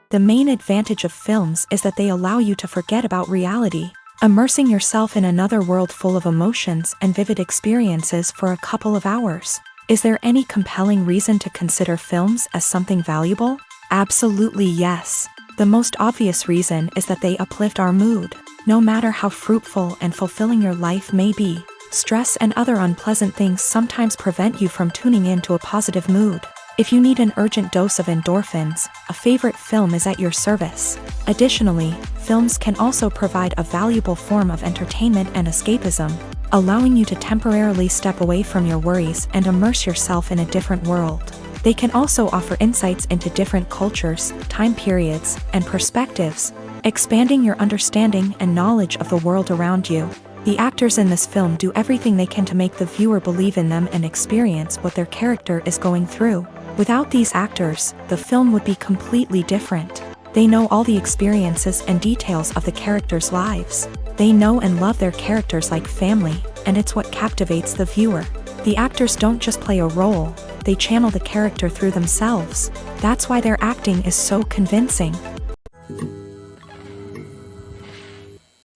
The main advantage of films is that they allow you to forget about reality, immersing yourself in another world full of emotions and vivid experiences for a couple of hours. Is there any compelling reason to consider films as something valuable? Absolutely yes. The most obvious reason is that they uplift our mood. No matter how fruitful and fulfilling your life may be, stress and other unpleasant things sometimes prevent you from tuning into a positive mood. If you need an urgent dose of endorphins, a favorite film is at your service. Additionally, films can also provide a valuable form of entertainment and escapism, allowing you to temporarily step away from your worries and immerse yourself in a different world. They can also offer insights into different cultures, time periods, and perspectives, expanding your understanding and knowledge of the world around you. The actors in this film do everything they can to make the viewer believe in them and experience what their character is going through. Without these actors, the film would be completely different. They know all the experiences and details of the characters' lives. They know and love their characters like family, and it's what captivates the viewer. The actors don't just play a role, they channel the character through themselves. That's why their acting is so convincing.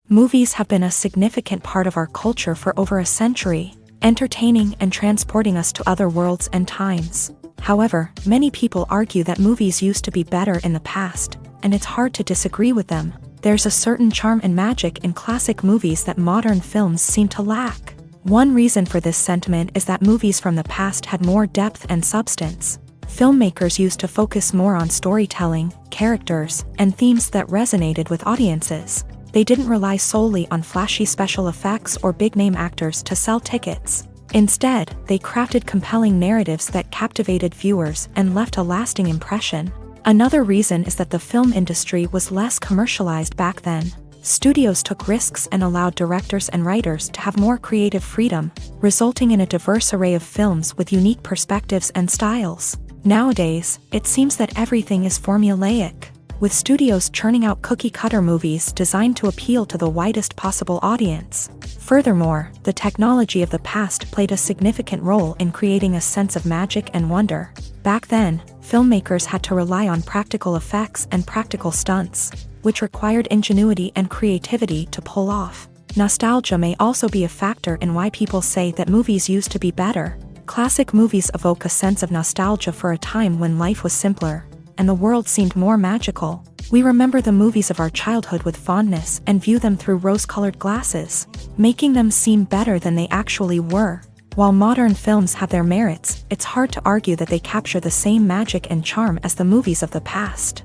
Movies have been a significant part of our culture for over a century, entertaining and transporting us to other worlds and times. However, many people argue that movies used to be better in the past, and it's hard to disagree with them. There's a certain charm and magic in classic movies that modern films seem to lack. One reason for this sentiment is that movies from the past had more depth and substance. Filmmakers used to focus more on storytelling, characters, and themes that resonated with audiences. They didn't rely solely on flashy special effects or big-name actors to sell tickets. Instead, they crafted compelling narratives that captivated viewers and left a lasting impression. Another reason is that the film industry was less commercialized back then. Studios took risks and allowed directors and writers to have more creative freedom, resulting in a diverse array of films with unique perspectives and styles. Nowadays, it seems that everything is formulaic, with studios churning out cookie-cutter movies designed to appeal to the widest possible audience. Furthermore, the technology of the past played a significant role in creating a sense of magic and wonder. Back then, filmmakers had to rely on practical effects and practical stunts, which required ingenuity and creativity to pull off. Nostalgia may also be a factor in why people say that movies used to be better. Classic movies evoke a sense of nostalgia for a time when life was simpler, and the world seemed more magical. We remember the movies of our childhood with fondness and view them through rose-colored glasses, making them seem better than they actually were. While modern films have their merits, it's hard to argue that they capture the same magic and charm as the movies of the past.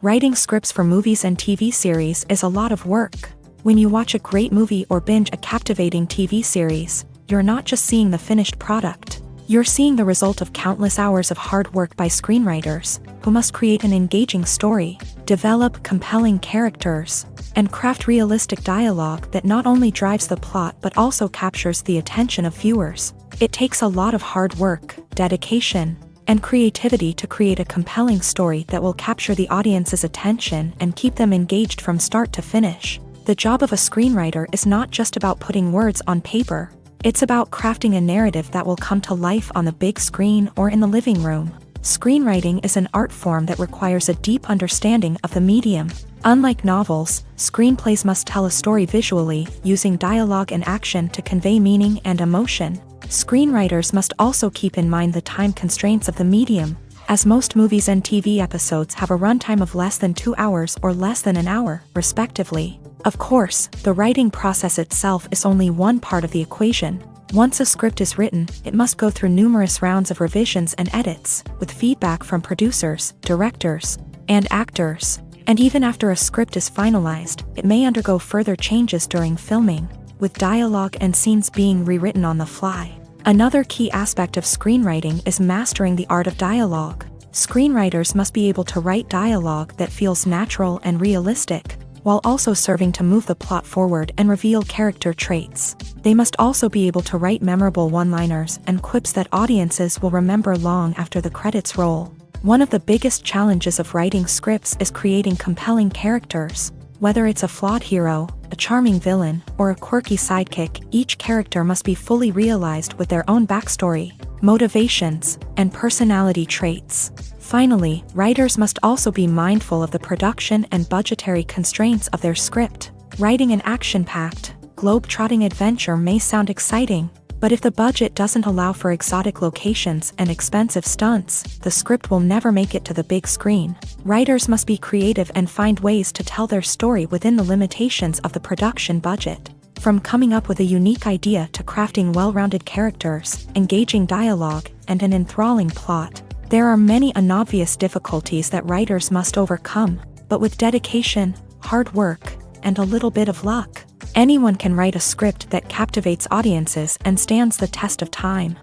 Writing scripts for movies and TV series is a lot of work. When you watch a great movie or binge a captivating TV series, you're not just seeing the finished product. You're seeing the result of countless hours of hard work by screenwriters, who must create an engaging story, develop compelling characters, and craft realistic dialogue that not only drives the plot but also captures the attention of viewers. It takes a lot of hard work, dedication, and creativity to create a compelling story that will capture the audience's attention and keep them engaged from start to finish. The job of a screenwriter is not just about putting words on paper. It's about crafting a narrative that will come to life on the big screen or in the living room. Screenwriting is an art form that requires a deep understanding of the medium. Unlike novels, screenplays must tell a story visually, using dialogue and action to convey meaning and emotion. Screenwriters must also keep in mind the time constraints of the medium, as most movies and TV episodes have a runtime of less than 2 hours or less than an hour, respectively. Of course, the writing process itself is only one part of the equation. Once a script is written, it must go through numerous rounds of revisions and edits, with feedback from producers, directors, and actors. And even after a script is finalized, it may undergo further changes during filming, with dialogue and scenes being rewritten on the fly. Another key aspect of screenwriting is mastering the art of dialogue. Screenwriters must be able to write dialogue that feels natural and realistic, while also serving to move the plot forward and reveal character traits. They must also be able to write memorable one-liners and quips that audiences will remember long after the credits roll. One of the biggest challenges of writing scripts is creating compelling characters. Whether it's a flawed hero, a charming villain, or a quirky sidekick, each character must be fully realized with their own backstory, motivations, and personality traits. Finally, writers must also be mindful of the production and budgetary constraints of their script. Writing an action-packed, globe-trotting adventure may sound exciting, but if the budget doesn't allow for exotic locations and expensive stunts, the script will never make it to the big screen. Writers must be creative and find ways to tell their story within the limitations of the production budget. From coming up with a unique idea to crafting well-rounded characters, engaging dialogue, and an enthralling plot, there are many unobvious difficulties that writers must overcome, but with dedication, hard work, and a little bit of luck, anyone can write a script that captivates audiences and stands the test of time.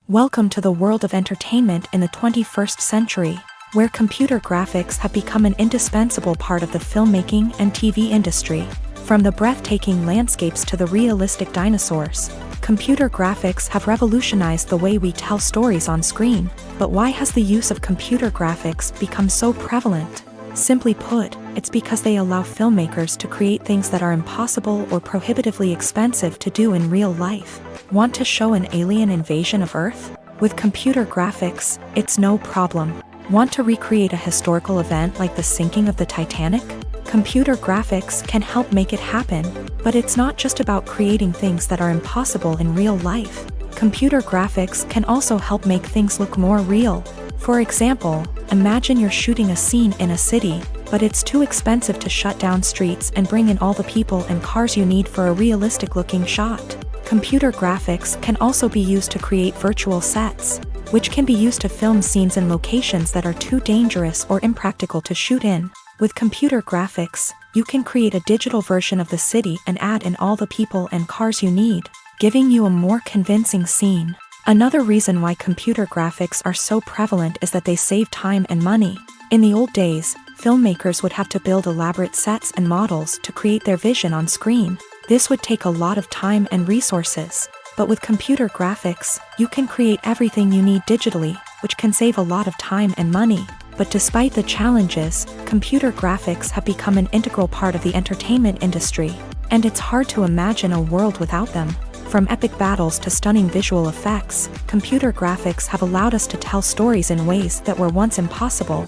Welcome to the world of entertainment in the 21st century, where computer graphics have become an indispensable part of the filmmaking and TV industry. From the breathtaking landscapes to the realistic dinosaurs, computer graphics have revolutionized the way we tell stories on screen. But why has the use of computer graphics become so prevalent? Simply put, it's because they allow filmmakers to create things that are impossible or prohibitively expensive to do in real life. Want to show an alien invasion of Earth? With computer graphics, it's no problem. Want to recreate a historical event like the sinking of the Titanic? Computer graphics can help make it happen, but it's not just about creating things that are impossible in real life. Computer graphics can also help make things look more real. For example, imagine you're shooting a scene in a city, but it's too expensive to shut down streets and bring in all the people and cars you need for a realistic-looking shot. Computer graphics can also be used to create virtual sets, which can be used to film scenes in locations that are too dangerous or impractical to shoot in. With computer graphics, you can create a digital version of the city and add in all the people and cars you need, giving you a more convincing scene. Another reason why computer graphics are so prevalent is that they save time and money. In the old days, filmmakers would have to build elaborate sets and models to create their vision on screen. This would take a lot of time and resources. But with computer graphics, you can create everything you need digitally, which can save a lot of time and money. But despite the challenges, computer graphics have become an integral part of the entertainment industry, and it's hard to imagine a world without them. From epic battles to stunning visual effects, computer graphics have allowed us to tell stories in ways that were once impossible.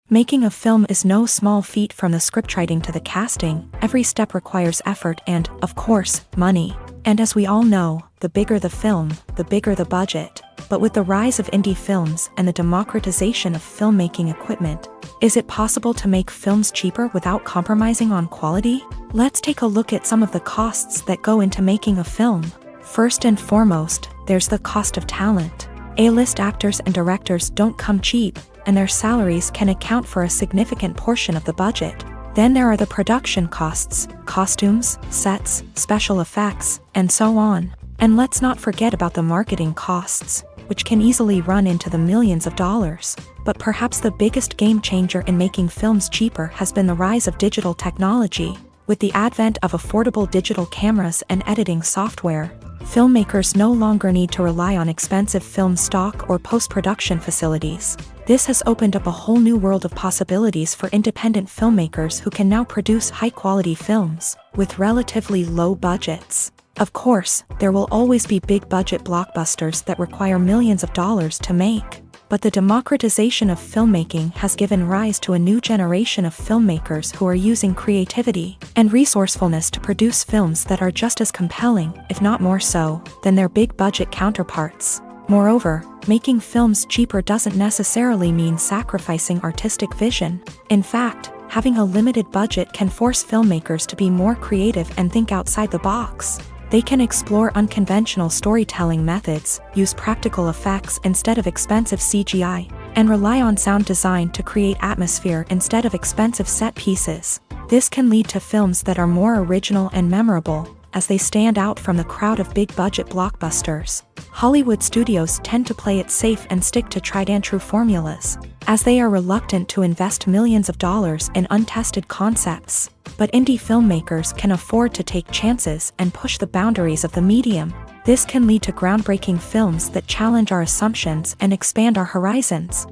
Making a film is no small feat. From the scriptwriting to the casting, every step requires effort and, of course, money. And as we all know, the bigger the film, the bigger the budget. But with the rise of indie films and the democratization of filmmaking equipment, is it possible to make films cheaper without compromising on quality? Let's take a look at some of the costs that go into making a film. First and foremost, there's the cost of talent. A-list actors and directors don't come cheap, and their salaries can account for a significant portion of the budget. Then there are the production costs, costumes, sets, special effects, and so on. And let's not forget about the marketing costs, which can easily run into the millions of dollars. But perhaps the biggest game changer in making films cheaper has been the rise of digital technology. With the advent of affordable digital cameras and editing software, filmmakers no longer need to rely on expensive film stock or post-production facilities. This has opened up a whole new world of possibilities for independent filmmakers who can now produce high-quality films with relatively low budgets. Of course, there will always be big-budget blockbusters that require millions of dollars to make. But the democratization of filmmaking has given rise to a new generation of filmmakers who are using creativity and resourcefulness to produce films that are just as compelling, if not more so, than their big-budget counterparts. Moreover, making films cheaper doesn't necessarily mean sacrificing artistic vision. In fact, having a limited budget can force filmmakers to be more creative and think outside the box. They can explore unconventional storytelling methods, use practical effects instead of expensive CGI, and rely on sound design to create atmosphere instead of expensive set pieces. This can lead to films that are more original and memorable, as they stand out from the crowd of big-budget blockbusters. Hollywood studios tend to play it safe and stick to tried-and-true formulas, as they are reluctant to invest millions of dollars in untested concepts. But indie filmmakers can afford to take chances and push the boundaries of the medium. This can lead to groundbreaking films that challenge our assumptions and expand our horizons.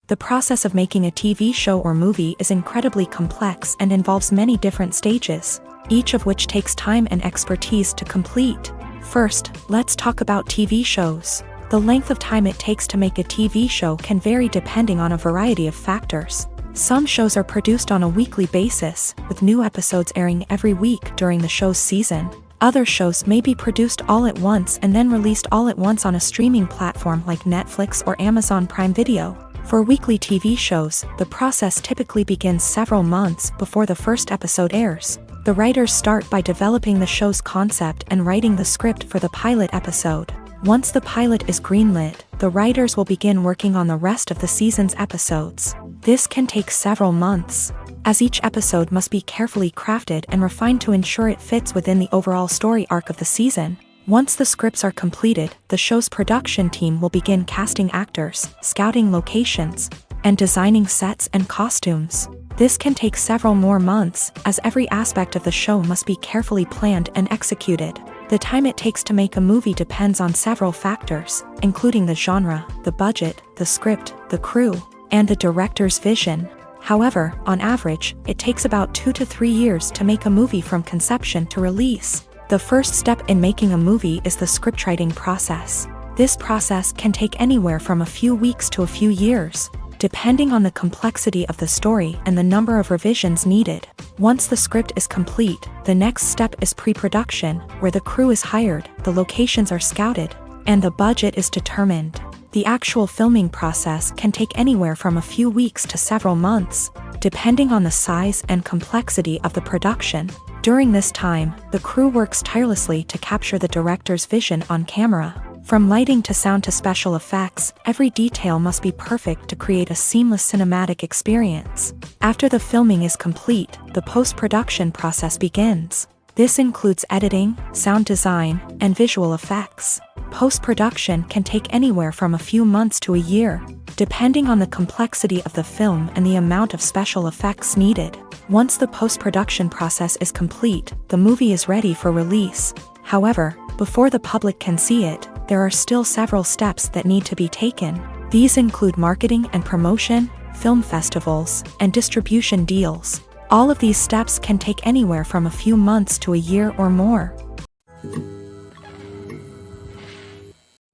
The process of making a TV show or movie is incredibly complex and involves many different stages, each of which takes time and expertise to complete. First, let's talk about TV shows. The length of time it takes to make a TV show can vary depending on a variety of factors. Some shows are produced on a weekly basis, with new episodes airing every week during the show's season. Other shows may be produced all at once and then released all at once on a streaming platform like Netflix or Amazon Prime Video. For weekly TV shows, the process typically begins several months before the first episode airs. The writers start by developing the show's concept and writing the script for the pilot episode. Once the pilot is greenlit, the writers will begin working on the rest of the season's episodes. This can take several months, as each episode must be carefully crafted and refined to ensure it fits within the overall story arc of the season. Once the scripts are completed, the show's production team will begin casting actors, scouting locations, and designing sets and costumes. This can take several more months, as every aspect of the show must be carefully planned and executed. The time it takes to make a movie depends on several factors, including the genre, the budget, the script, the crew, and the director's vision. However, on average, it takes about 2 to 3 years to make a movie from conception to release. The first step in making a movie is the scriptwriting process. This process can take anywhere from a few weeks to a few years, depending on the complexity of the story and the number of revisions needed. Once the script is complete, the next step is pre-production, where the crew is hired, the locations are scouted, and the budget is determined. The actual filming process can take anywhere from a few weeks to several months, depending on the size and complexity of the production. During this time, the crew works tirelessly to capture the director's vision on camera. From lighting to sound to special effects, every detail must be perfect to create a seamless cinematic experience. After the filming is complete, the post-production process begins. This includes editing, sound design, and visual effects. Post-production can take anywhere from a few months to a year, depending on the complexity of the film and the amount of special effects needed. Once the post-production process is complete, the movie is ready for release. However, before the public can see it, there are still several steps that need to be taken. These include marketing and promotion, film festivals, and distribution deals. All of these steps can take anywhere from a few months to a year or more.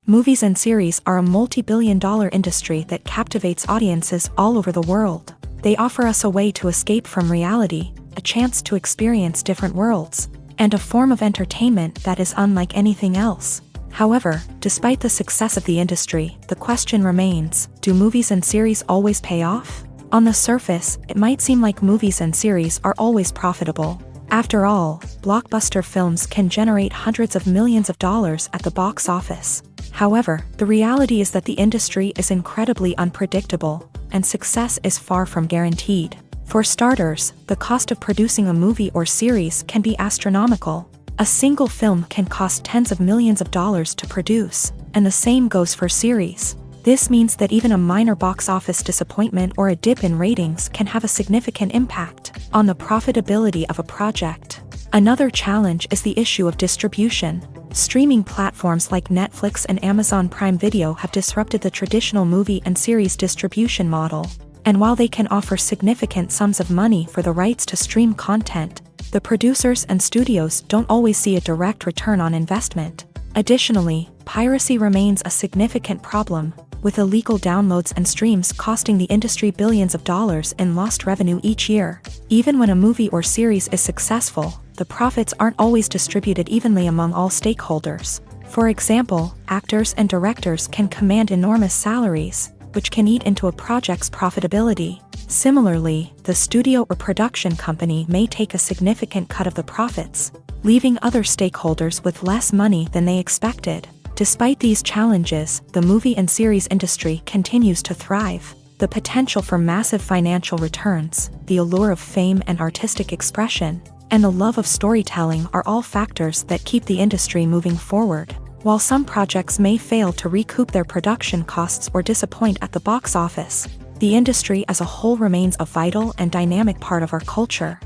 Movies and series are a multi-billion-dollar industry that captivates audiences all over the world. They offer us a way to escape from reality, a chance to experience different worlds, and a form of entertainment that is unlike anything else. However, despite the success of the industry, the question remains, do movies and series always pay off? On the surface, it might seem like movies and series are always profitable. After all, blockbuster films can generate hundreds of millions of dollars at the box office. However, the reality is that the industry is incredibly unpredictable, and success is far from guaranteed. For starters, the cost of producing a movie or series can be astronomical. A single film can cost tens of millions of dollars to produce, and the same goes for series. This means that even a minor box office disappointment or a dip in ratings can have a significant impact on the profitability of a project. Another challenge is the issue of distribution. Streaming platforms like Netflix and Amazon Prime Video have disrupted the traditional movie and series distribution model. And while they can offer significant sums of money for the rights to stream content, the producers and studios don't always see a direct return on investment. Additionally, piracy remains a significant problem, with illegal downloads and streams costing the industry billions of dollars in lost revenue each year. Even when a movie or series is successful, the profits aren't always distributed evenly among all stakeholders. For example, actors and directors can command enormous salaries, which can eat into a project's profitability. Similarly, the studio or production company may take a significant cut of the profits, leaving other stakeholders with less money than they expected. Despite these challenges, the movie and series industry continues to thrive. The potential for massive financial returns, the allure of fame and artistic expression, and the love of storytelling are all factors that keep the industry moving forward. While some projects may fail to recoup their production costs or disappoint at the box office, the industry as a whole remains a vital and dynamic part of our culture.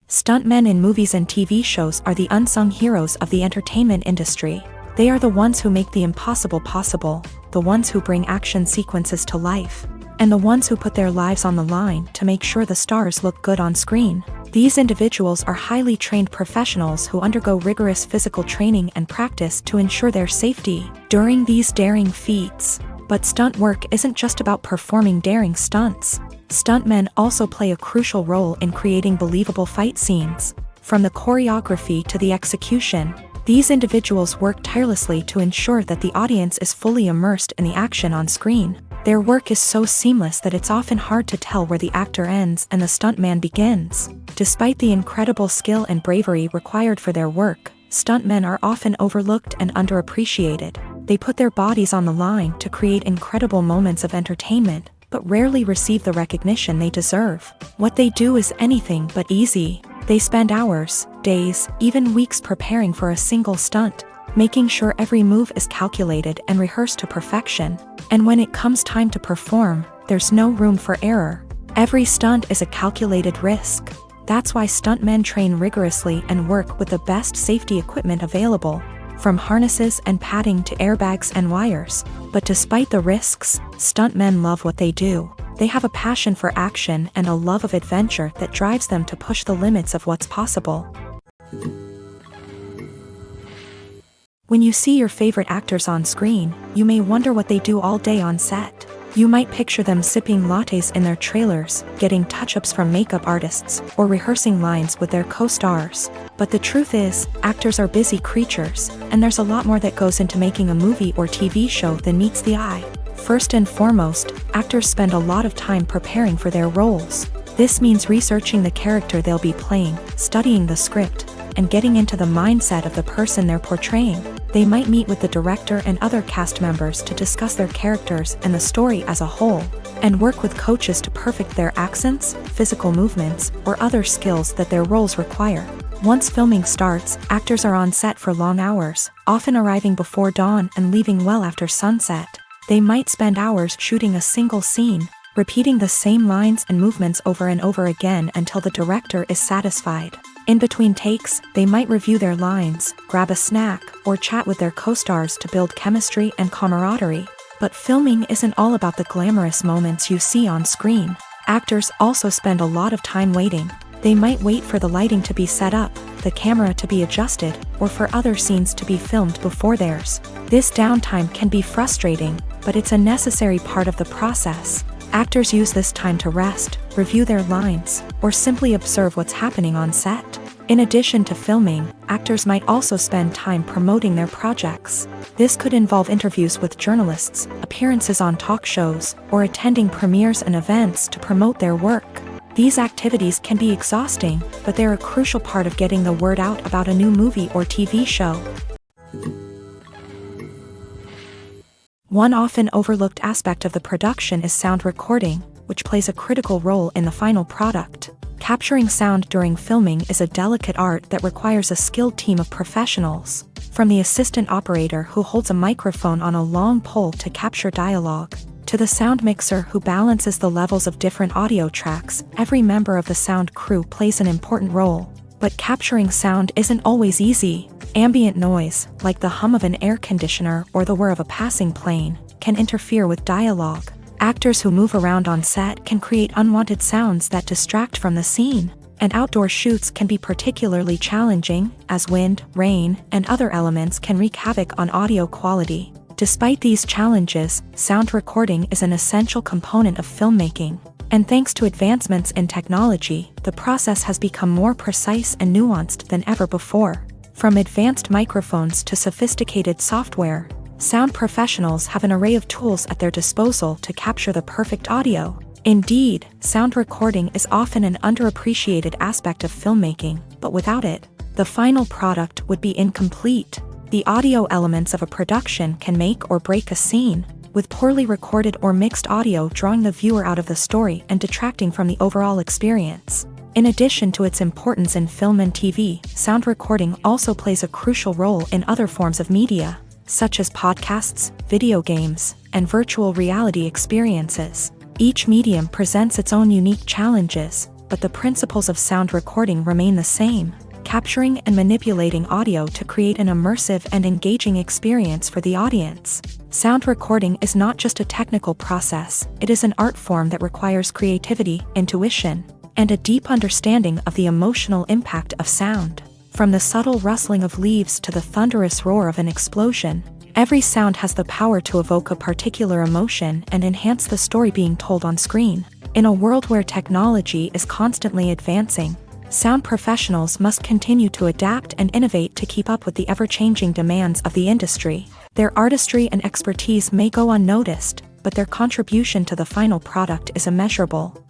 Stuntmen in movies and TV shows are the unsung heroes of the entertainment industry. They are the ones who make the impossible possible, the ones who bring action sequences to life, and the ones who put their lives on the line to make sure the stars look good on screen. These individuals are highly trained professionals who undergo rigorous physical training and practice to ensure their safety during these daring feats. But stunt work isn't just about performing daring stunts. Stuntmen also play a crucial role in creating believable fight scenes. From the choreography to the execution, these individuals work tirelessly to ensure that the audience is fully immersed in the action on screen. Their work is so seamless that it's often hard to tell where the actor ends and the stuntman begins. Despite the incredible skill and bravery required for their work, stuntmen are often overlooked and underappreciated. They put their bodies on the line to create incredible moments of entertainment, but rarely receive the recognition they deserve. What they do is anything but easy. They spend hours, days, even weeks preparing for a single stunt, making sure every move is calculated and rehearsed to perfection. And when it comes time to perform, there's no room for error. Every stunt is a calculated risk. That's why stuntmen train rigorously and work with the best safety equipment available, from harnesses and padding to airbags and wires. But despite the risks, stuntmen love what they do. They have a passion for action and a love of adventure that drives them to push the limits of what's possible. When you see your favorite actors on screen, you may wonder what they do all day on set. You might picture them sipping lattes in their trailers, getting touch-ups from makeup artists, or rehearsing lines with their co-stars. But the truth is, actors are busy creatures, and there's a lot more that goes into making a movie or TV show than meets the eye. First and foremost, actors spend a lot of time preparing for their roles. This means researching the character they'll be playing, studying the script, and getting into the mindset of the person they're portraying. They might meet with the director and other cast members to discuss their characters and the story as a whole, and work with coaches to perfect their accents, physical movements, or other skills that their roles require. Once filming starts, actors are on set for long hours, often arriving before dawn and leaving well after sunset. They might spend hours shooting a single scene, repeating the same lines and movements over and over again until the director is satisfied. In between takes, they might review their lines, grab a snack, or chat with their co-stars to build chemistry and camaraderie. But filming isn't all about the glamorous moments you see on screen. Actors also spend a lot of time waiting. They might wait for the lighting to be set up, the camera to be adjusted, or for other scenes to be filmed before theirs. This downtime can be frustrating, but it's a necessary part of the process. Actors use this time to rest, review their lines, or simply observe what's happening on set. In addition to filming, actors might also spend time promoting their projects. This could involve interviews with journalists, appearances on talk shows, or attending premieres and events to promote their work. These activities can be exhausting, but they're a crucial part of getting the word out about a new movie or TV show. One often overlooked aspect of the production is sound recording, which plays a critical role in the final product. Capturing sound during filming is a delicate art that requires a skilled team of professionals. From the assistant operator who holds a microphone on a long pole to capture dialogue, to the sound mixer who balances the levels of different audio tracks, every member of the sound crew plays an important role. But capturing sound isn't always easy. Ambient noise, like the hum of an air conditioner or the whir of a passing plane, can interfere with dialogue. Actors who move around on set can create unwanted sounds that distract from the scene. And outdoor shoots can be particularly challenging, as wind, rain, and other elements can wreak havoc on audio quality. Despite these challenges, sound recording is an essential component of filmmaking. And thanks to advancements in technology, the process has become more precise and nuanced than ever before. From advanced microphones to sophisticated software, sound professionals have an array of tools at their disposal to capture the perfect audio. Indeed, sound recording is often an underappreciated aspect of filmmaking, but without it, the final product would be incomplete. The audio elements of a production can make or break a scene. with poorly recorded or mixed audio drawing the viewer out of the story and detracting from the overall experience. In addition to its importance in film and TV, sound recording also plays a crucial role in other forms of media, such as podcasts, video games, and virtual reality experiences. Each medium presents its own unique challenges, but the principles of sound recording remain the same, capturing and manipulating audio to create an immersive and engaging experience for the audience. Sound recording is not just a technical process, it is an art form that requires creativity, intuition, and a deep understanding of the emotional impact of sound. From the subtle rustling of leaves to the thunderous roar of an explosion, every sound has the power to evoke a particular emotion and enhance the story being told on screen. In a world where technology is constantly advancing, sound professionals must continue to adapt and innovate to keep up with the ever-changing demands of the industry. Their artistry and expertise may go unnoticed, but their contribution to the final product is immeasurable.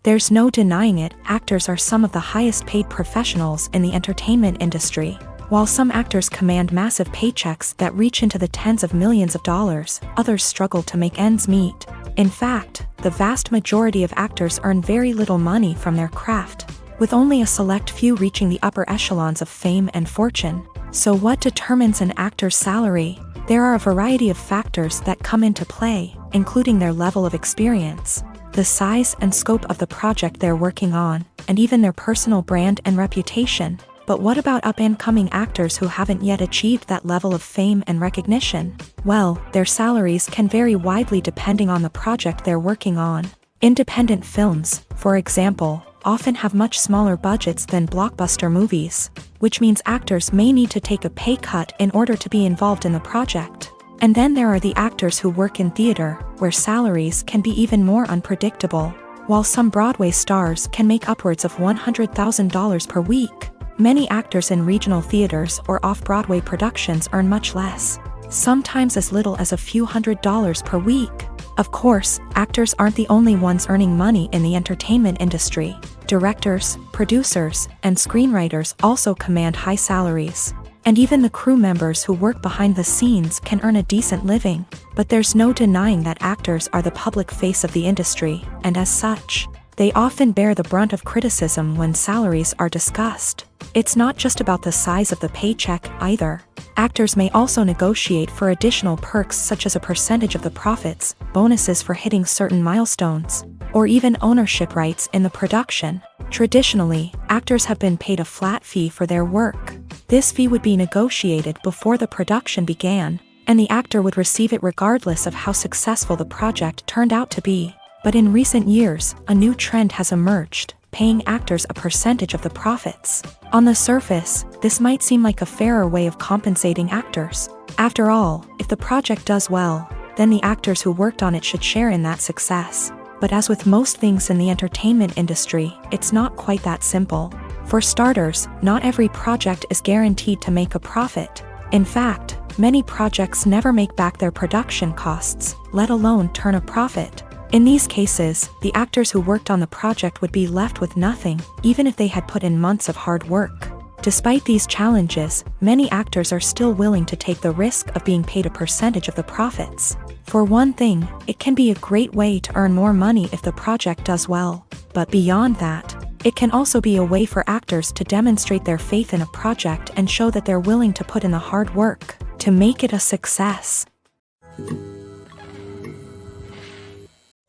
There's no denying it, actors are some of the highest-paid professionals in the entertainment industry. While some actors command massive paychecks that reach into the tens of millions of dollars, others struggle to make ends meet. In fact, the vast majority of actors earn very little money from their craft, with only a select few reaching the upper echelons of fame and fortune. So what determines an actor's salary? There are a variety of factors that come into play, including their level of experience, the size and scope of the project they're working on, and even their personal brand and reputation. But what about up-and-coming actors who haven't yet achieved that level of fame and recognition? Well, their salaries can vary widely depending on the project they're working on. Independent films, for example, often have much smaller budgets than blockbuster movies, which means actors may need to take a pay cut in order to be involved in the project. And then there are the actors who work in theater, where salaries can be even more unpredictable. While some Broadway stars can make upwards of $100,000 per week, many actors in regional theaters or off-Broadway productions earn much less, sometimes as little as a few $100s per week. Of course, actors aren't the only ones earning money in the entertainment industry. Directors, producers, and screenwriters also command high salaries. And even the crew members who work behind the scenes can earn a decent living. But there's no denying that actors are the public face of the industry, and as such, they often bear the brunt of criticism when salaries are discussed. It's not just about the size of the paycheck, either. Actors may also negotiate for additional perks such as a percentage of the profits, bonuses for hitting certain milestones, or even ownership rights in the production. Traditionally, actors have been paid a flat fee for their work. This fee would be negotiated before the production began, and the actor would receive it regardless of how successful the project turned out to be. But in recent years, a new trend has emerged, paying actors a percentage of the profits. On the surface, this might seem like a fairer way of compensating actors. After all, if the project does well, then the actors who worked on it should share in that success. But as with most things in the entertainment industry, it's not quite that simple. For starters, not every project is guaranteed to make a profit. In fact, many projects never make back their production costs, let alone turn a profit. In these cases, the actors who worked on the project would be left with nothing, even if they had put in months of hard work. Despite these challenges, many actors are still willing to take the risk of being paid a percentage of the profits. For one thing, it can be a great way to earn more money if the project does well. But beyond that, it can also be a way for actors to demonstrate their faith in a project and show that they're willing to put in the hard work to make it a success.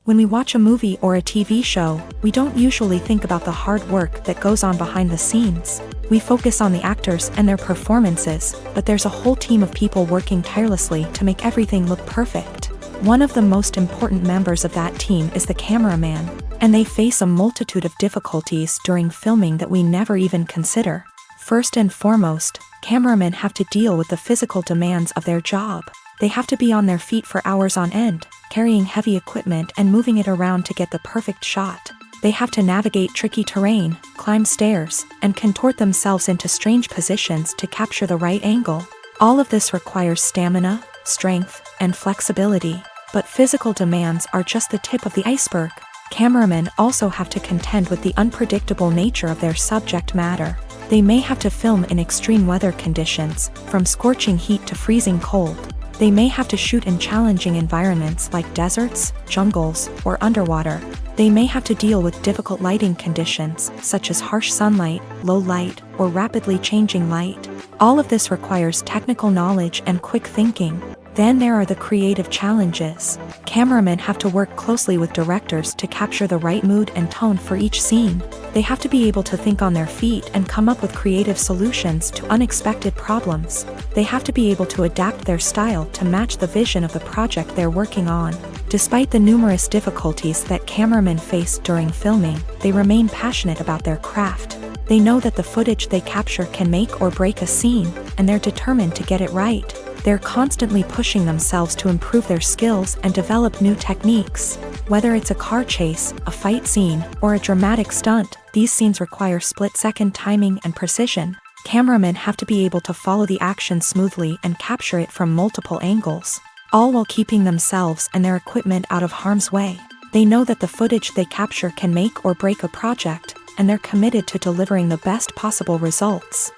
When we watch a movie or a TV show, we don't usually think about the hard work that goes on behind the scenes. We focus on the actors and their performances, but there's a whole team of people working tirelessly to make everything look perfect. One of the most important members of that team is the cameraman, and they face a multitude of difficulties during filming that we never even consider. First and foremost, cameramen have to deal with the physical demands of their job. They have to be on their feet for hours on end, carrying heavy equipment and moving it around to get the perfect shot. They have to navigate tricky terrain, climb stairs, and contort themselves into strange positions to capture the right angle. All of this requires stamina, strength, and flexibility. But physical demands are just the tip of the iceberg. Cameramen also have to contend with the unpredictable nature of their subject matter. They may have to film in extreme weather conditions, from scorching heat to freezing cold. They may have to shoot in challenging environments like deserts, jungles, or underwater. They may have to deal with difficult lighting conditions, such as harsh sunlight, low light, or rapidly changing light. All of this requires technical knowledge and quick thinking. Then there are the creative challenges. Cameramen have to work closely with directors to capture the right mood and tone for each scene. They have to be able to think on their feet and come up with creative solutions to unexpected problems. They have to be able to adapt their style to match the vision of the project they're working on. Despite the numerous difficulties that cameramen face during filming, they remain passionate about their craft. They know that the footage they capture can make or break a scene, and they're determined to get it right. They're constantly pushing themselves to improve their skills and develop new techniques. Whether it's a car chase, a fight scene, or a dramatic stunt, these scenes require split-second timing and precision. Cameramen have to be able to follow the action smoothly and capture it from multiple angles, all while keeping themselves and their equipment out of harm's way. They know that the footage they capture can make or break a project, and they're committed to delivering the best possible results.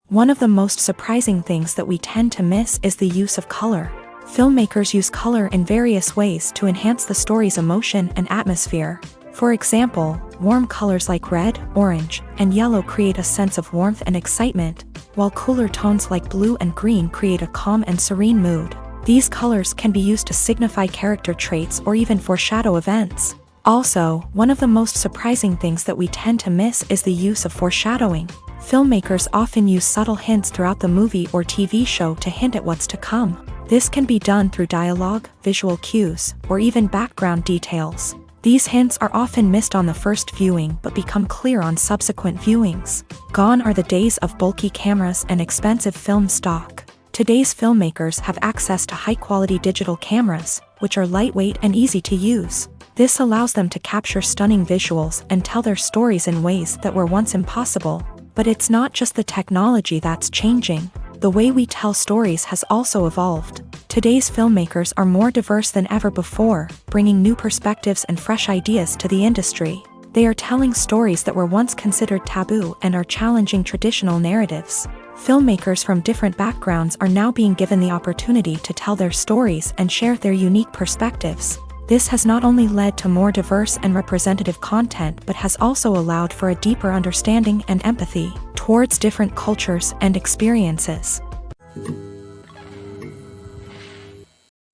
One of the most surprising things that we tend to miss is the use of color. Filmmakers use color in various ways to enhance the story's emotion and atmosphere. For example, warm colors like red, orange, and yellow create a sense of warmth and excitement, while cooler tones like blue and green create a calm and serene mood. These colors can be used to signify character traits or even foreshadow events. Also, one of the most surprising things that we tend to miss is the use of foreshadowing. Filmmakers often use subtle hints throughout the movie or TV show to hint at what's to come. This can be done through dialogue, visual cues, or even background details. These hints are often missed on the first viewing but become clear on subsequent viewings. Gone are the days of bulky cameras and expensive film stock. Today's filmmakers have access to high-quality digital cameras, which are lightweight and easy to use. This allows them to capture stunning visuals and tell their stories in ways that were once impossible. But it's not just the technology that's changing. The way we tell stories has also evolved. Today's filmmakers are more diverse than ever before, bringing new perspectives and fresh ideas to the industry. They are telling stories that were once considered taboo and are challenging traditional narratives. Filmmakers from different backgrounds are now being given the opportunity to tell their stories and share their unique perspectives. This has not only led to more diverse and representative content but has also allowed for a deeper understanding and empathy towards different cultures and experiences.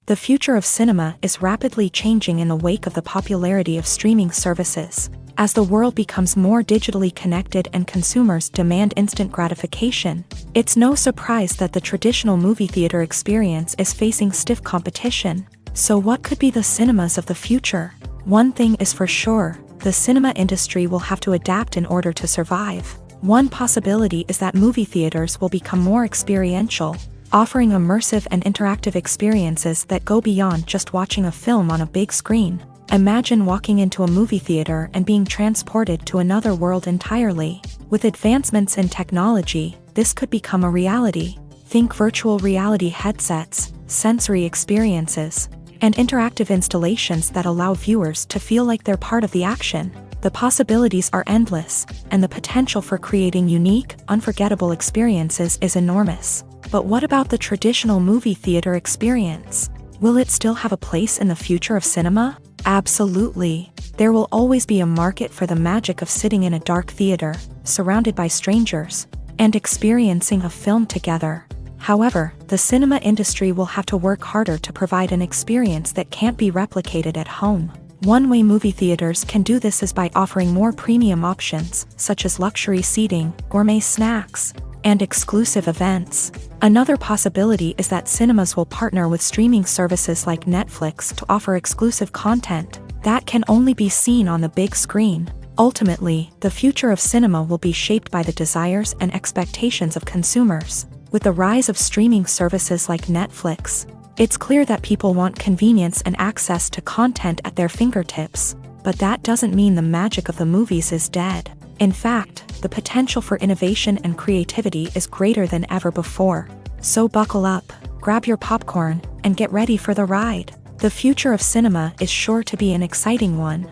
The future of cinema is rapidly changing in the wake of the popularity of streaming services. As the world becomes more digitally connected and consumers demand instant gratification, it's no surprise that the traditional movie theater experience is facing stiff competition. So what could be the cinemas of the future? One thing is for sure, the cinema industry will have to adapt in order to survive. One possibility is that movie theaters will become more experiential, offering immersive and interactive experiences that go beyond just watching a film on a big screen. Imagine walking into a movie theater and being transported to another world entirely. With advancements in technology, this could become a reality. Think virtual reality headsets, sensory experiences, and interactive installations that allow viewers to feel like they're part of the action. The possibilities are endless, and the potential for creating unique, unforgettable experiences is enormous. But what about the traditional movie theater experience? Will it still have a place in the future of cinema? Absolutely. There will always be a market for the magic of sitting in a dark theater, surrounded by strangers, and experiencing a film together. However, the cinema industry will have to work harder to provide an experience that can't be replicated at home. One way movie theaters can do this is by offering more premium options, such as luxury seating, gourmet snacks, and exclusive events. Another possibility is that cinemas will partner with streaming services like Netflix to offer exclusive content that can only be seen on the big screen. Ultimately, the future of cinema will be shaped by the desires and expectations of consumers. With the rise of streaming services like Netflix, it's clear that people want convenience and access to content at their fingertips. But that doesn't mean the magic of the movies is dead. In fact, the potential for innovation and creativity is greater than ever before. So buckle up, grab your popcorn, and get ready for the ride. The future of cinema is sure to be an exciting one.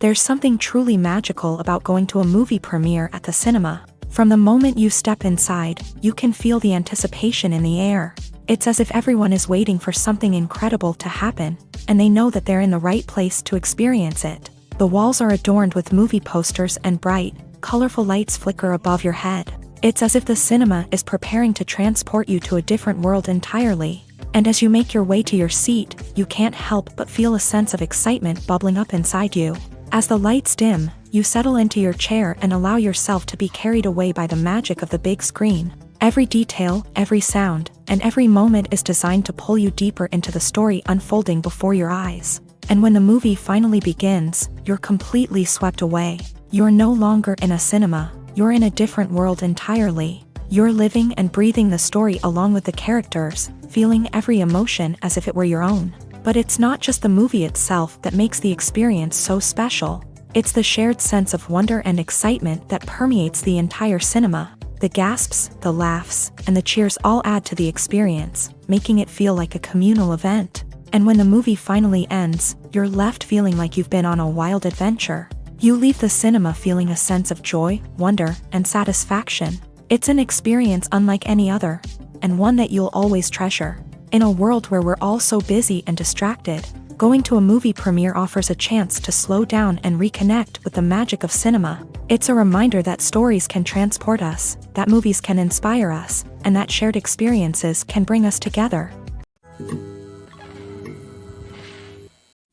There's something truly magical about going to a movie premiere at the cinema. From the moment you step inside, you can feel the anticipation in the air. It's as if everyone is waiting for something incredible to happen, and they know that they're in the right place to experience it. The walls are adorned with movie posters and bright, colorful lights flicker above your head. It's as if the cinema is preparing to transport you to a different world entirely. And as you make your way to your seat, you can't help but feel a sense of excitement bubbling up inside you. As the lights dim, you settle into your chair and allow yourself to be carried away by the magic of the big screen. Every detail, every sound, and every moment is designed to pull you deeper into the story unfolding before your eyes. And when the movie finally begins, you're completely swept away. You're no longer in a cinema, you're in a different world entirely. You're living and breathing the story along with the characters, feeling every emotion as if it were your own. But it's not just the movie itself that makes the experience so special. It's the shared sense of wonder and excitement that permeates the entire cinema. The gasps, the laughs, and the cheers all add to the experience, making it feel like a communal event. And when the movie finally ends, you're left feeling like you've been on a wild adventure. You leave the cinema feeling a sense of joy, wonder, and satisfaction. It's an experience unlike any other, and one that you'll always treasure. In a world where we're all so busy and distracted, going to a movie premiere offers a chance to slow down and reconnect with the magic of cinema. It's a reminder that stories can transport us, that movies can inspire us, and that shared experiences can bring us together.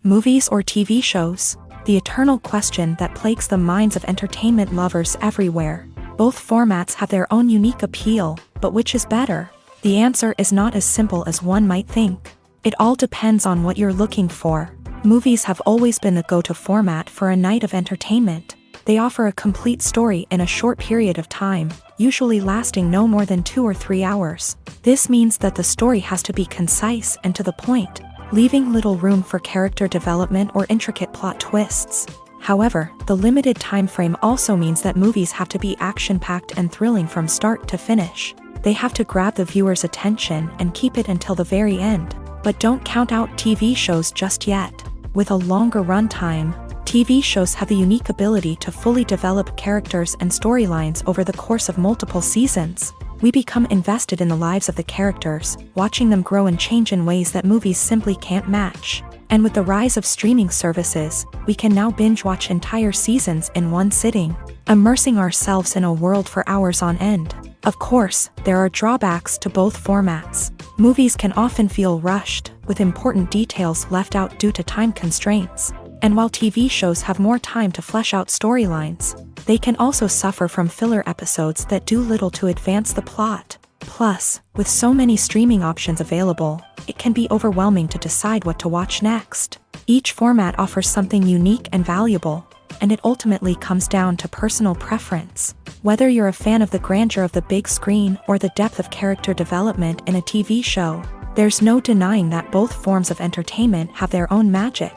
Movies or TV shows? The eternal question that plagues the minds of entertainment lovers everywhere. Both formats have their own unique appeal, but which is better? The answer is not as simple as one might think. It all depends on what you're looking for. Movies have always been the go-to format for a night of entertainment. They offer a complete story in a short period of time, usually lasting no more than 2 or 3 hours. This means that the story has to be concise and to the point, leaving little room for character development or intricate plot twists. However, the limited time frame also means that movies have to be action-packed and thrilling from start to finish. They have to grab the viewer's attention and keep it until the very end. But don't count out TV shows just yet. With a longer runtime, TV shows have the unique ability to fully develop characters and storylines over the course of multiple seasons. We become invested in the lives of the characters, watching them grow and change in ways that movies simply can't match. And with the rise of streaming services, we can now binge-watch entire seasons in one sitting, immersing ourselves in a world for hours on end. Of course, there are drawbacks to both formats. Movies can often feel rushed, with important details left out due to time constraints. And while TV shows have more time to flesh out storylines, they can also suffer from filler episodes that do little to advance the plot. Plus, with so many streaming options available, it can be overwhelming to decide what to watch next. Each format offers something unique and valuable, and it ultimately comes down to personal preference. Whether you're a fan of the grandeur of the big screen or the depth of character development in a TV show, there's no denying that both forms of entertainment have their own magic.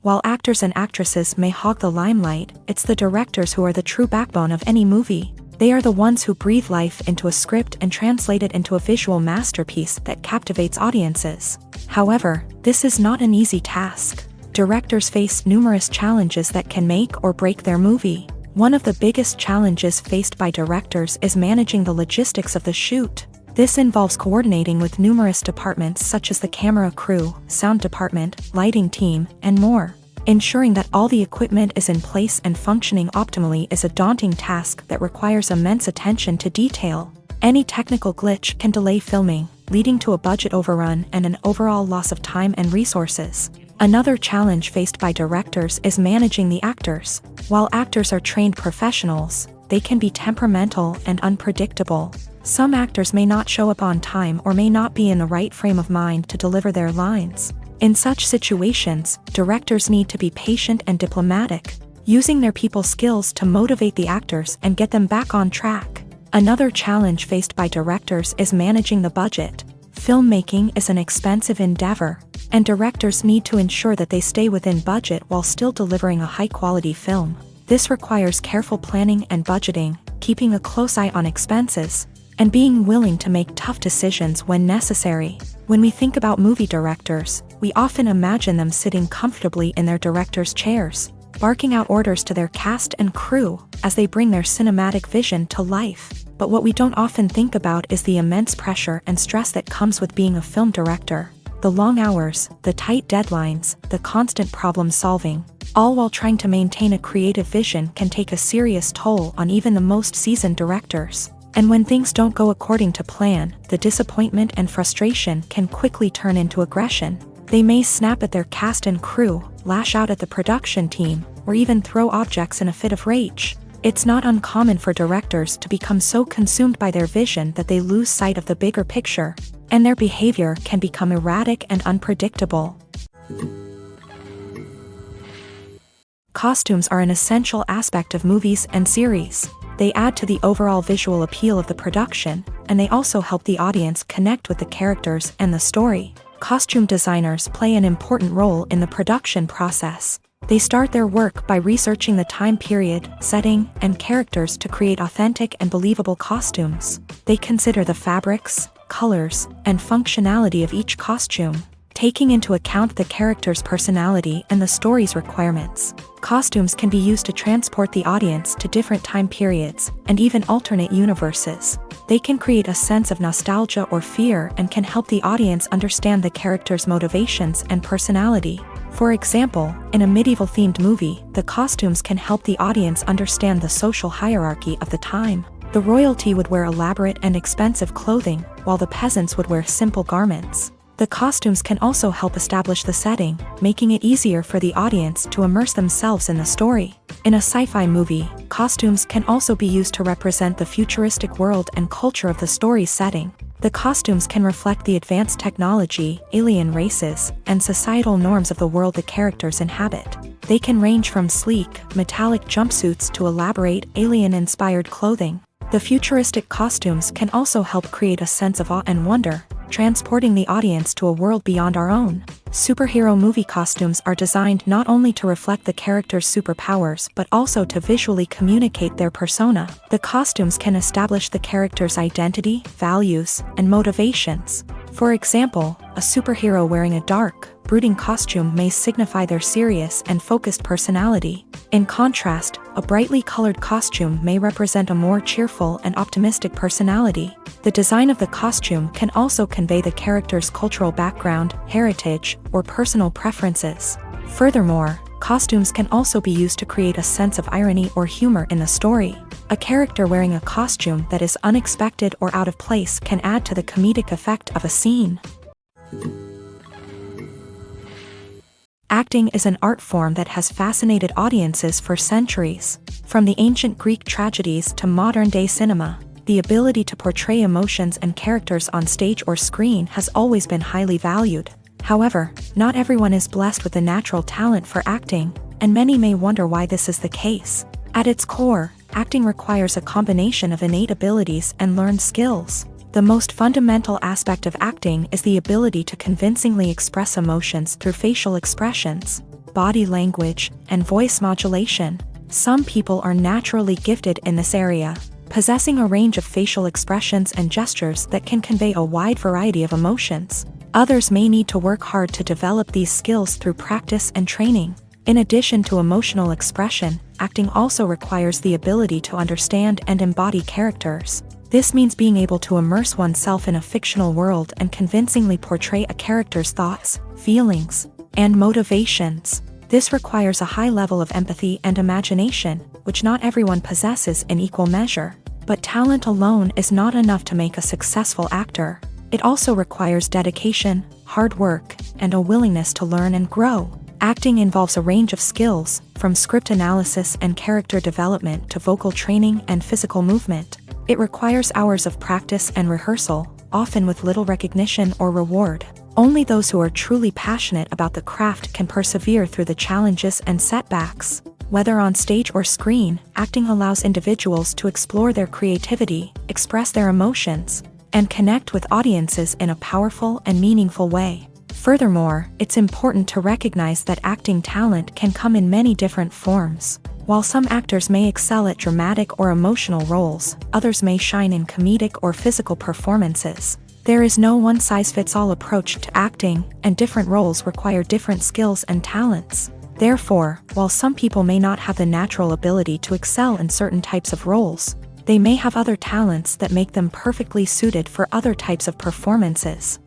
While actors and actresses may hog the limelight, it's the directors who are the true backbone of any movie. They are the ones who breathe life into a script and translate it into a visual masterpiece that captivates audiences. However, this is not an easy task. Directors face numerous challenges that can make or break their movie. One of the biggest challenges faced by directors is managing the logistics of the shoot. This involves coordinating with numerous departments such as the camera crew, sound department, lighting team, and more. Ensuring that all the equipment is in place and functioning optimally is a daunting task that requires immense attention to detail. Any technical glitch can delay filming, leading to a budget overrun and an overall loss of time and resources. Another challenge faced by directors is managing the actors. While actors are trained professionals, they can be temperamental and unpredictable. Some actors may not show up on time or may not be in the right frame of mind to deliver their lines. In such situations, directors need to be patient and diplomatic, using their people skills to motivate the actors and get them back on track. Another challenge faced by directors is managing the budget. Filmmaking is an expensive endeavor, and directors need to ensure that they stay within budget while still delivering a high-quality film. This requires careful planning and budgeting, keeping a close eye on expenses, and being willing to make tough decisions when necessary. When we think about movie directors, we often imagine them sitting comfortably in their director's chairs, barking out orders to their cast and crew as they bring their cinematic vision to life. But what we don't often think about is the immense pressure and stress that comes with being a film director. The long hours, the tight deadlines, the constant problem solving, all while trying to maintain a creative vision can take a serious toll on even the most seasoned directors. And when things don't go according to plan, the disappointment and frustration can quickly turn into aggression. They may snap at their cast and crew, lash out at the production team, or even throw objects in a fit of rage. It's not uncommon for directors to become so consumed by their vision that they lose sight of the bigger picture, and their behavior can become erratic and unpredictable. Costumes are an essential aspect of movies and series. They add to the overall visual appeal of the production, and they also help the audience connect with the characters and the story. Costume designers play an important role in the production process. They start their work by researching the time period, setting, and characters to create authentic and believable costumes. They consider the fabrics, colors, and functionality of each costume, taking into account the character's personality and the story's requirements. Costumes can be used to transport the audience to different time periods and even alternate universes. They can create a sense of nostalgia or fear and can help the audience understand the character's motivations and personality. For example, in a medieval-themed movie, the costumes can help the audience understand the social hierarchy of the time. The royalty would wear elaborate and expensive clothing, while the peasants would wear simple garments. The costumes can also help establish the setting, making it easier for the audience to immerse themselves in the story. In a sci-fi movie, costumes can also be used to represent the futuristic world and culture of the story's setting. The costumes can reflect the advanced technology, alien races, and societal norms of the world the characters inhabit. They can range from sleek, metallic jumpsuits to elaborate, alien-inspired clothing. The futuristic costumes can also help create a sense of awe and wonder, transporting the audience to a world beyond our own. Superhero movie costumes are designed not only to reflect the character's superpowers but also to visually communicate their persona. The costumes can establish the character's identity, values, and motivations. For example, a superhero wearing a dark, brooding costume may signify their serious and focused personality. In contrast, a brightly colored costume may represent a more cheerful and optimistic personality. The design of the costume can also convey the character's cultural background, heritage, or personal preferences. Furthermore, costumes can also be used to create a sense of irony or humor in the story. A character wearing a costume that is unexpected or out of place can add to the comedic effect of a scene. Acting is an art form that has fascinated audiences for centuries. From the ancient Greek tragedies to modern-day cinema, the ability to portray emotions and characters on stage or screen has always been highly valued. However, not everyone is blessed with a natural talent for acting, and many may wonder why this is the case. At its core, acting requires a combination of innate abilities and learned skills. The most fundamental aspect of acting is the ability to convincingly express emotions through facial expressions, body language, and voice modulation. Some people are naturally gifted in this area, possessing a range of facial expressions and gestures that can convey a wide variety of emotions. Others may need to work hard to develop these skills through practice and training. In addition to emotional expression, acting also requires the ability to understand and embody characters. This means being able to immerse oneself in a fictional world and convincingly portray a character's thoughts, feelings, and motivations. This requires a high level of empathy and imagination, which not everyone possesses in equal measure. But talent alone is not enough to make a successful actor. It also requires dedication, hard work, and a willingness to learn and grow. Acting involves a range of skills, from script analysis and character development to vocal training and physical movement. It requires hours of practice and rehearsal, often with little recognition or reward. Only those who are truly passionate about the craft can persevere through the challenges and setbacks. Whether on stage or screen, acting allows individuals to explore their creativity, express their emotions, and connect with audiences in a powerful and meaningful way. Furthermore, it's important to recognize that acting talent can come in many different forms. While some actors may excel at dramatic or emotional roles, others may shine in comedic or physical performances. There is no one-size-fits-all approach to acting, and different roles require different skills and talents. Therefore, while some people may not have the natural ability to excel in certain types of roles, they may have other talents that make them perfectly suited for other types of performances.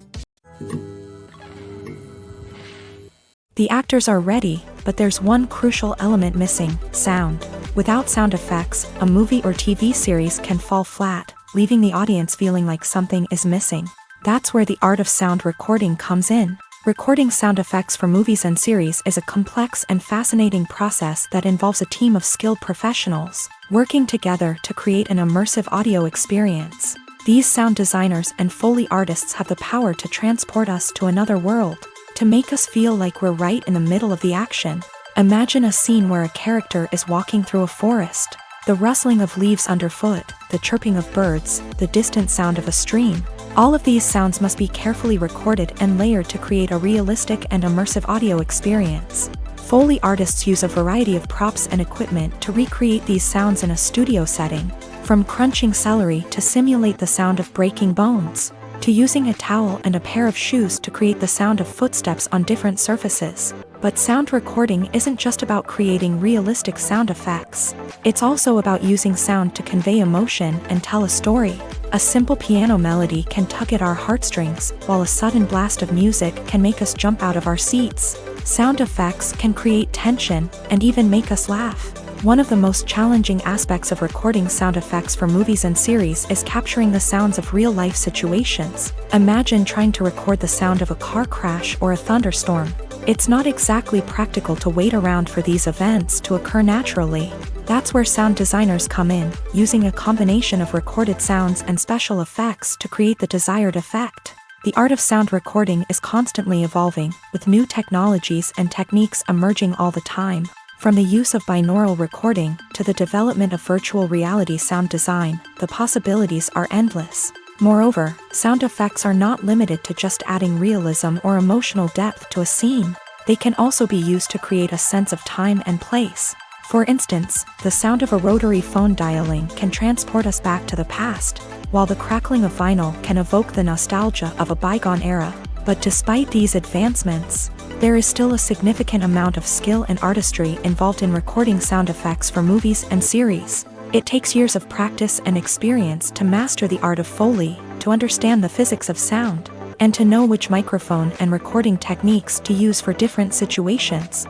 The actors are ready, but there's one crucial element missing: sound. Without sound effects, a movie or TV series can fall flat, leaving the audience feeling like something is missing. That's where the art of sound recording comes in. Recording sound effects for movies and series is a complex and fascinating process that involves a team of skilled professionals working together to create an immersive audio experience. These sound designers and Foley artists have the power to transport us to another world, to make us feel like we're right in the middle of the action. Imagine a scene where a character is walking through a forest. The rustling of leaves underfoot, the chirping of birds, the distant sound of a stream. All of these sounds must be carefully recorded and layered to create a realistic and immersive audio experience. Foley artists use a variety of props and equipment to recreate these sounds in a studio setting, from crunching celery to simulate the sound of breaking bones, to using a towel and a pair of shoes to create the sound of footsteps on different surfaces. But sound recording isn't just about creating realistic sound effects. It's also about using sound to convey emotion and tell a story. A simple piano melody can tug at our heartstrings, while a sudden blast of music can make us jump out of our seats. Sound effects can create tension and even make us laugh. One of the most challenging aspects of recording sound effects for movies and series is capturing the sounds of real-life situations. Imagine trying to record the sound of a car crash or a thunderstorm. It's not exactly practical to wait around for these events to occur naturally. That's where sound designers come in, using a combination of recorded sounds and special effects to create the desired effect. The art of sound recording is constantly evolving, with new technologies and techniques emerging all the time. From the use of binaural recording to the development of virtual reality sound design, the possibilities are endless. Moreover, sound effects are not limited to just adding realism or emotional depth to a scene. They can also be used to create a sense of time and place. For instance, the sound of a rotary phone dialing can transport us back to the past, while the crackling of vinyl can evoke the nostalgia of a bygone era. But despite these advancements, there is still a significant amount of skill and artistry involved in recording sound effects for movies and series. It takes years of practice and experience to master the art of Foley, to understand the physics of sound, and to know which microphone and recording techniques to use for different situations.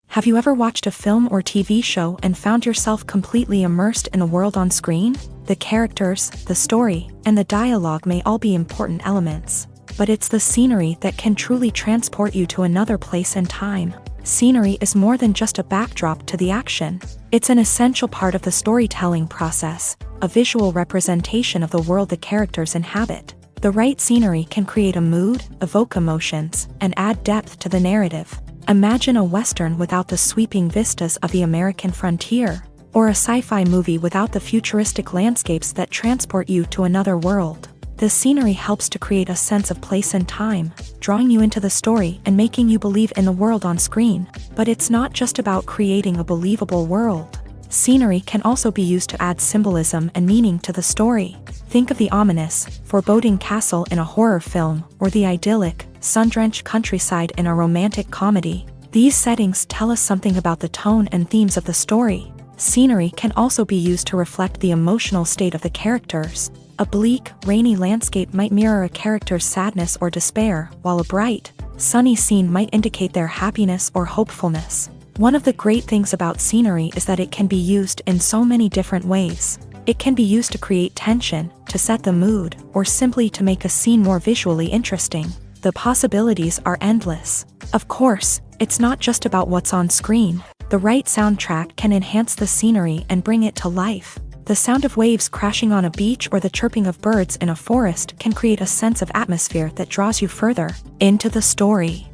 Have you ever watched a film or TV show and found yourself completely immersed in the world on screen? The characters, the story, and the dialogue may all be important elements, but it's the scenery that can truly transport you to another place and time. Scenery is more than just a backdrop to the action. It's an essential part of the storytelling process, a visual representation of the world the characters inhabit. The right scenery can create a mood, evoke emotions, and add depth to the narrative. Imagine a Western without the sweeping vistas of the American frontier, or a sci-fi movie without the futuristic landscapes that transport you to another world. The scenery helps to create a sense of place and time, drawing you into the story and making you believe in the world on screen. But it's not just about creating a believable world. Scenery can also be used to add symbolism and meaning to the story. Think of the ominous, foreboding castle in a horror film, or the idyllic, sun-drenched countryside in a romantic comedy. These settings tell us something about the tone and themes of the story. Scenery can also be used to reflect the emotional state of the characters. A bleak, rainy landscape might mirror a character's sadness or despair, while a bright, sunny scene might indicate their happiness or hopefulness. One of the great things about scenery is that it can be used in so many different ways. It can be used to create tension, to set the mood, or simply to make a scene more visually interesting. The possibilities are endless. Of course, it's not just about what's on screen. The right soundtrack can enhance the scenery and bring it to life. The sound of waves crashing on a beach or the chirping of birds in a forest can create a sense of atmosphere that draws you further into the story.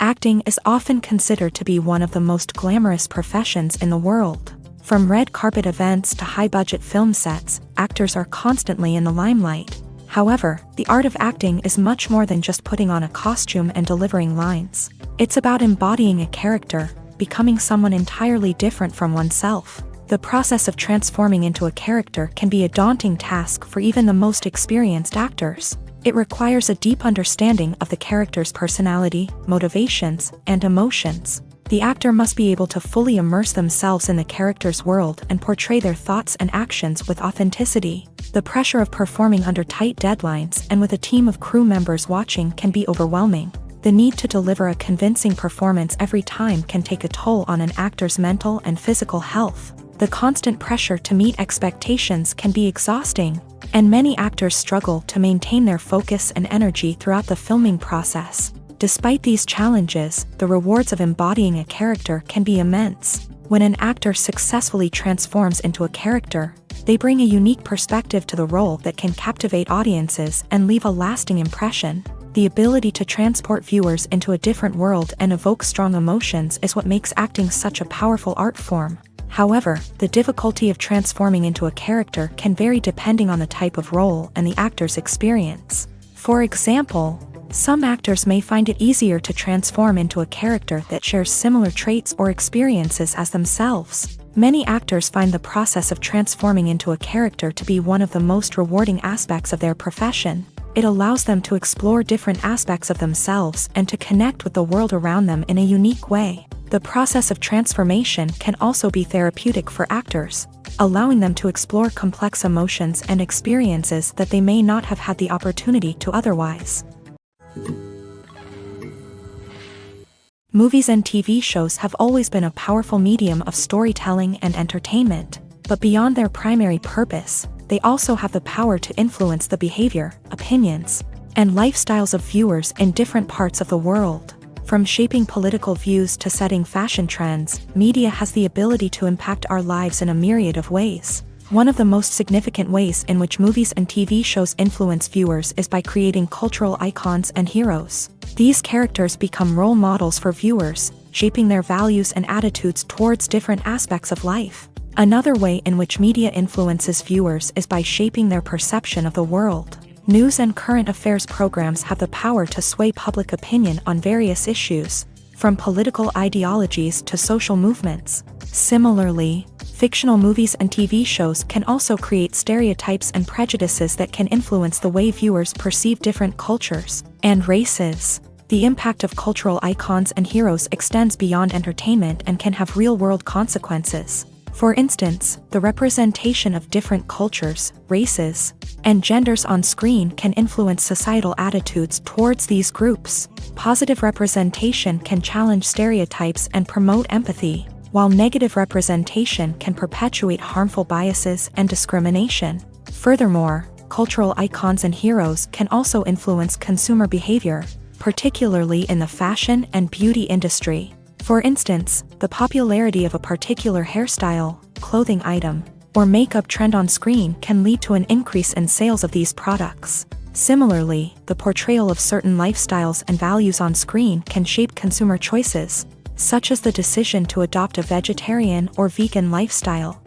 Acting is often considered to be one of the most glamorous professions in the world. From red carpet events to high-budget film sets, actors are constantly in the limelight. However, the art of acting is much more than just putting on a costume and delivering lines. It's about embodying a character, becoming someone entirely different from oneself. The process of transforming into a character can be a daunting task for even the most experienced actors. It requires a deep understanding of the character's personality, motivations, and emotions. The actor must be able to fully immerse themselves in the character's world and portray their thoughts and actions with authenticity. The pressure of performing under tight deadlines and with a team of crew members watching can be overwhelming. The need to deliver a convincing performance every time can take a toll on an actor's mental and physical health. The constant pressure to meet expectations can be exhausting, and many actors struggle to maintain their focus and energy throughout the filming process. Despite these challenges, the rewards of embodying a character can be immense. When an actor successfully transforms into a character, they bring a unique perspective to the role that can captivate audiences and leave a lasting impression. The ability to transport viewers into a different world and evoke strong emotions is what makes acting such a powerful art form. However, the difficulty of transforming into a character can vary depending on the type of role and the actor's experience. For example, some actors may find it easier to transform into a character that shares similar traits or experiences as themselves. Many actors find the process of transforming into a character to be one of the most rewarding aspects of their profession. It allows them to explore different aspects of themselves and to connect with the world around them in a unique way. The process of transformation can also be therapeutic for actors, allowing them to explore complex emotions and experiences that they may not have had the opportunity to otherwise. Movies and TV shows have always been a powerful medium of storytelling and entertainment, but beyond their primary purpose, they also have the power to influence the behavior, opinions, and lifestyles of viewers in different parts of the world. From shaping political views to setting fashion trends, media has the ability to impact our lives in a myriad of ways. One of the most significant ways in which movies and TV shows influence viewers is by creating cultural icons and heroes. These characters become role models for viewers, shaping their values and attitudes towards different aspects of life. Another way in which media influences viewers is by shaping their perception of the world. News and current affairs programs have the power to sway public opinion on various issues, from political ideologies to social movements. Similarly, fictional movies and TV shows can also create stereotypes and prejudices that can influence the way viewers perceive different cultures and races. The impact of cultural icons and heroes extends beyond entertainment and can have real-world consequences. For instance, the representation of different cultures, races, and genders on screen can influence societal attitudes towards these groups. Positive representation can challenge stereotypes and promote empathy, while negative representation can perpetuate harmful biases and discrimination. Furthermore, cultural icons and heroes can also influence consumer behavior, particularly in the fashion and beauty industry. For instance, the popularity of a particular hairstyle, clothing item, or makeup trend on screen can lead to an increase in sales of these products. Similarly, the portrayal of certain lifestyles and values on screen can shape consumer choices, such as the decision to adopt a vegetarian or vegan lifestyle.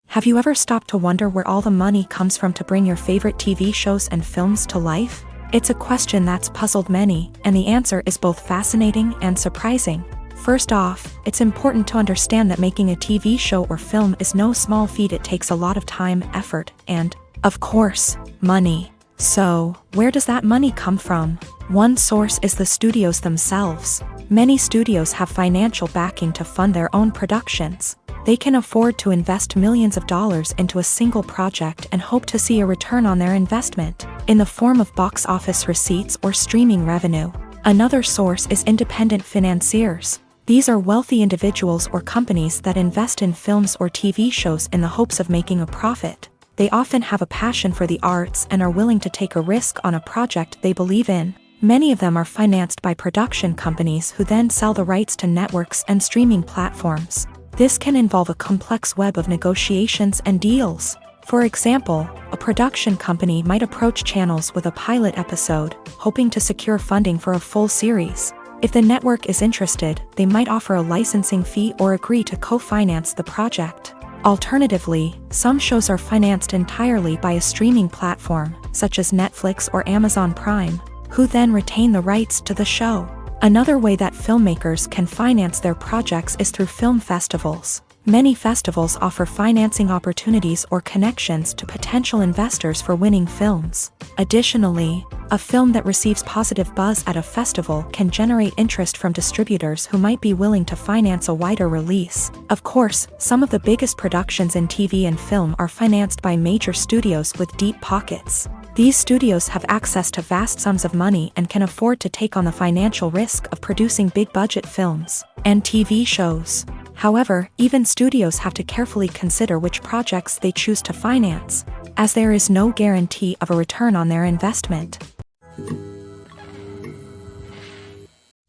Have you ever stopped to wonder where all the money comes from to bring your favorite TV shows and films to life? It's a question that's puzzled many, and the answer is both fascinating and surprising. First off, it's important to understand that making a TV show or film is no small feat. It takes a lot of time, effort, and, of course, money. So, where does that money come from? One source is the studios themselves. Many studios have financial backing to fund their own productions. They can afford to invest millions of dollars into a single project and hope to see a return on their investment, in the form of box office receipts or streaming revenue. Another source is independent financiers. These are wealthy individuals or companies that invest in films or TV shows in the hopes of making a profit. They often have a passion for the arts and are willing to take a risk on a project they believe in. Many of them are financed by production companies who then sell the rights to networks and streaming platforms. This can involve a complex web of negotiations and deals. For example, a production company might approach channels with a pilot episode, hoping to secure funding for a full series. If the network is interested, they might offer a licensing fee or agree to co-finance the project. Alternatively, some shows are financed entirely by a streaming platform, such as Netflix or Amazon Prime, who then retain the rights to the show. Another way that filmmakers can finance their projects is through film festivals. Many festivals offer financing opportunities or connections to potential investors for winning films. Additionally, a film that receives positive buzz at a festival can generate interest from distributors who might be willing to finance a wider release. Of course, some of the biggest productions in TV and film are financed by major studios with deep pockets. These studios have access to vast sums of money and can afford to take on the financial risk of producing big-budget films and TV shows. However, even studios have to carefully consider which projects they choose to finance, as there is no guarantee of a return on their investment.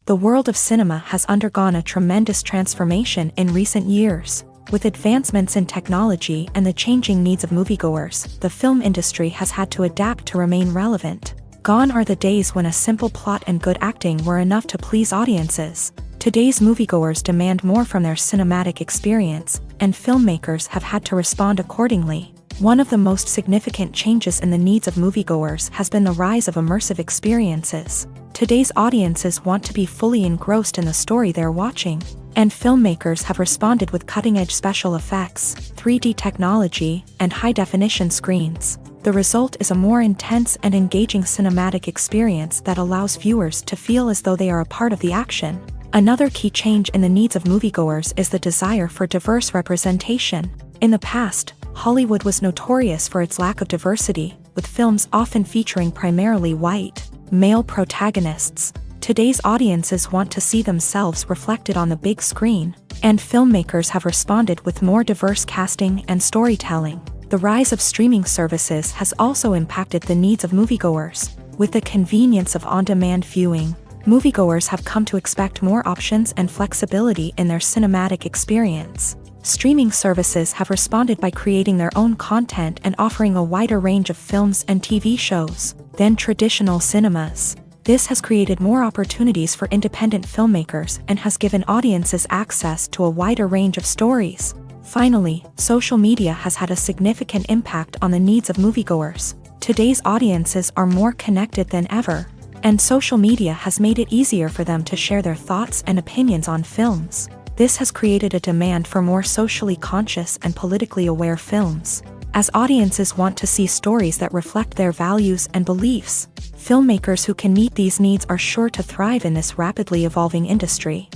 The world of cinema has undergone a tremendous transformation in recent years. With advancements in technology and the changing needs of moviegoers, the film industry has had to adapt to remain relevant. Gone are the days when a simple plot and good acting were enough to please audiences. Today's moviegoers demand more from their cinematic experience, and filmmakers have had to respond accordingly. One of the most significant changes in the needs of moviegoers has been the rise of immersive experiences. Today's audiences want to be fully engrossed in the story they're watching, and filmmakers have responded with cutting-edge special effects, 3D technology, and high-definition screens. The result is a more intense and engaging cinematic experience that allows viewers to feel as though they are a part of the action. Another key change in the needs of moviegoers is the desire for diverse representation. In the past, Hollywood was notorious for its lack of diversity, with films often featuring primarily white, male protagonists. Today's audiences want to see themselves reflected on the big screen, and filmmakers have responded with more diverse casting and storytelling. The rise of streaming services has also impacted the needs of moviegoers. With the convenience of on-demand viewing, moviegoers have come to expect more options and flexibility in their cinematic experience. Streaming services have responded by creating their own content and offering a wider range of films and TV shows than traditional cinemas. This has created more opportunities for independent filmmakers and has given audiences access to a wider range of stories. Finally, social media has had a significant impact on the needs of moviegoers. Today's audiences are more connected than ever, and social media has made it easier for them to share their thoughts and opinions on films. This has created a demand for more socially conscious and politically aware films. As audiences want to see stories that reflect their values and beliefs, filmmakers who can meet these needs are sure to thrive in this rapidly evolving industry.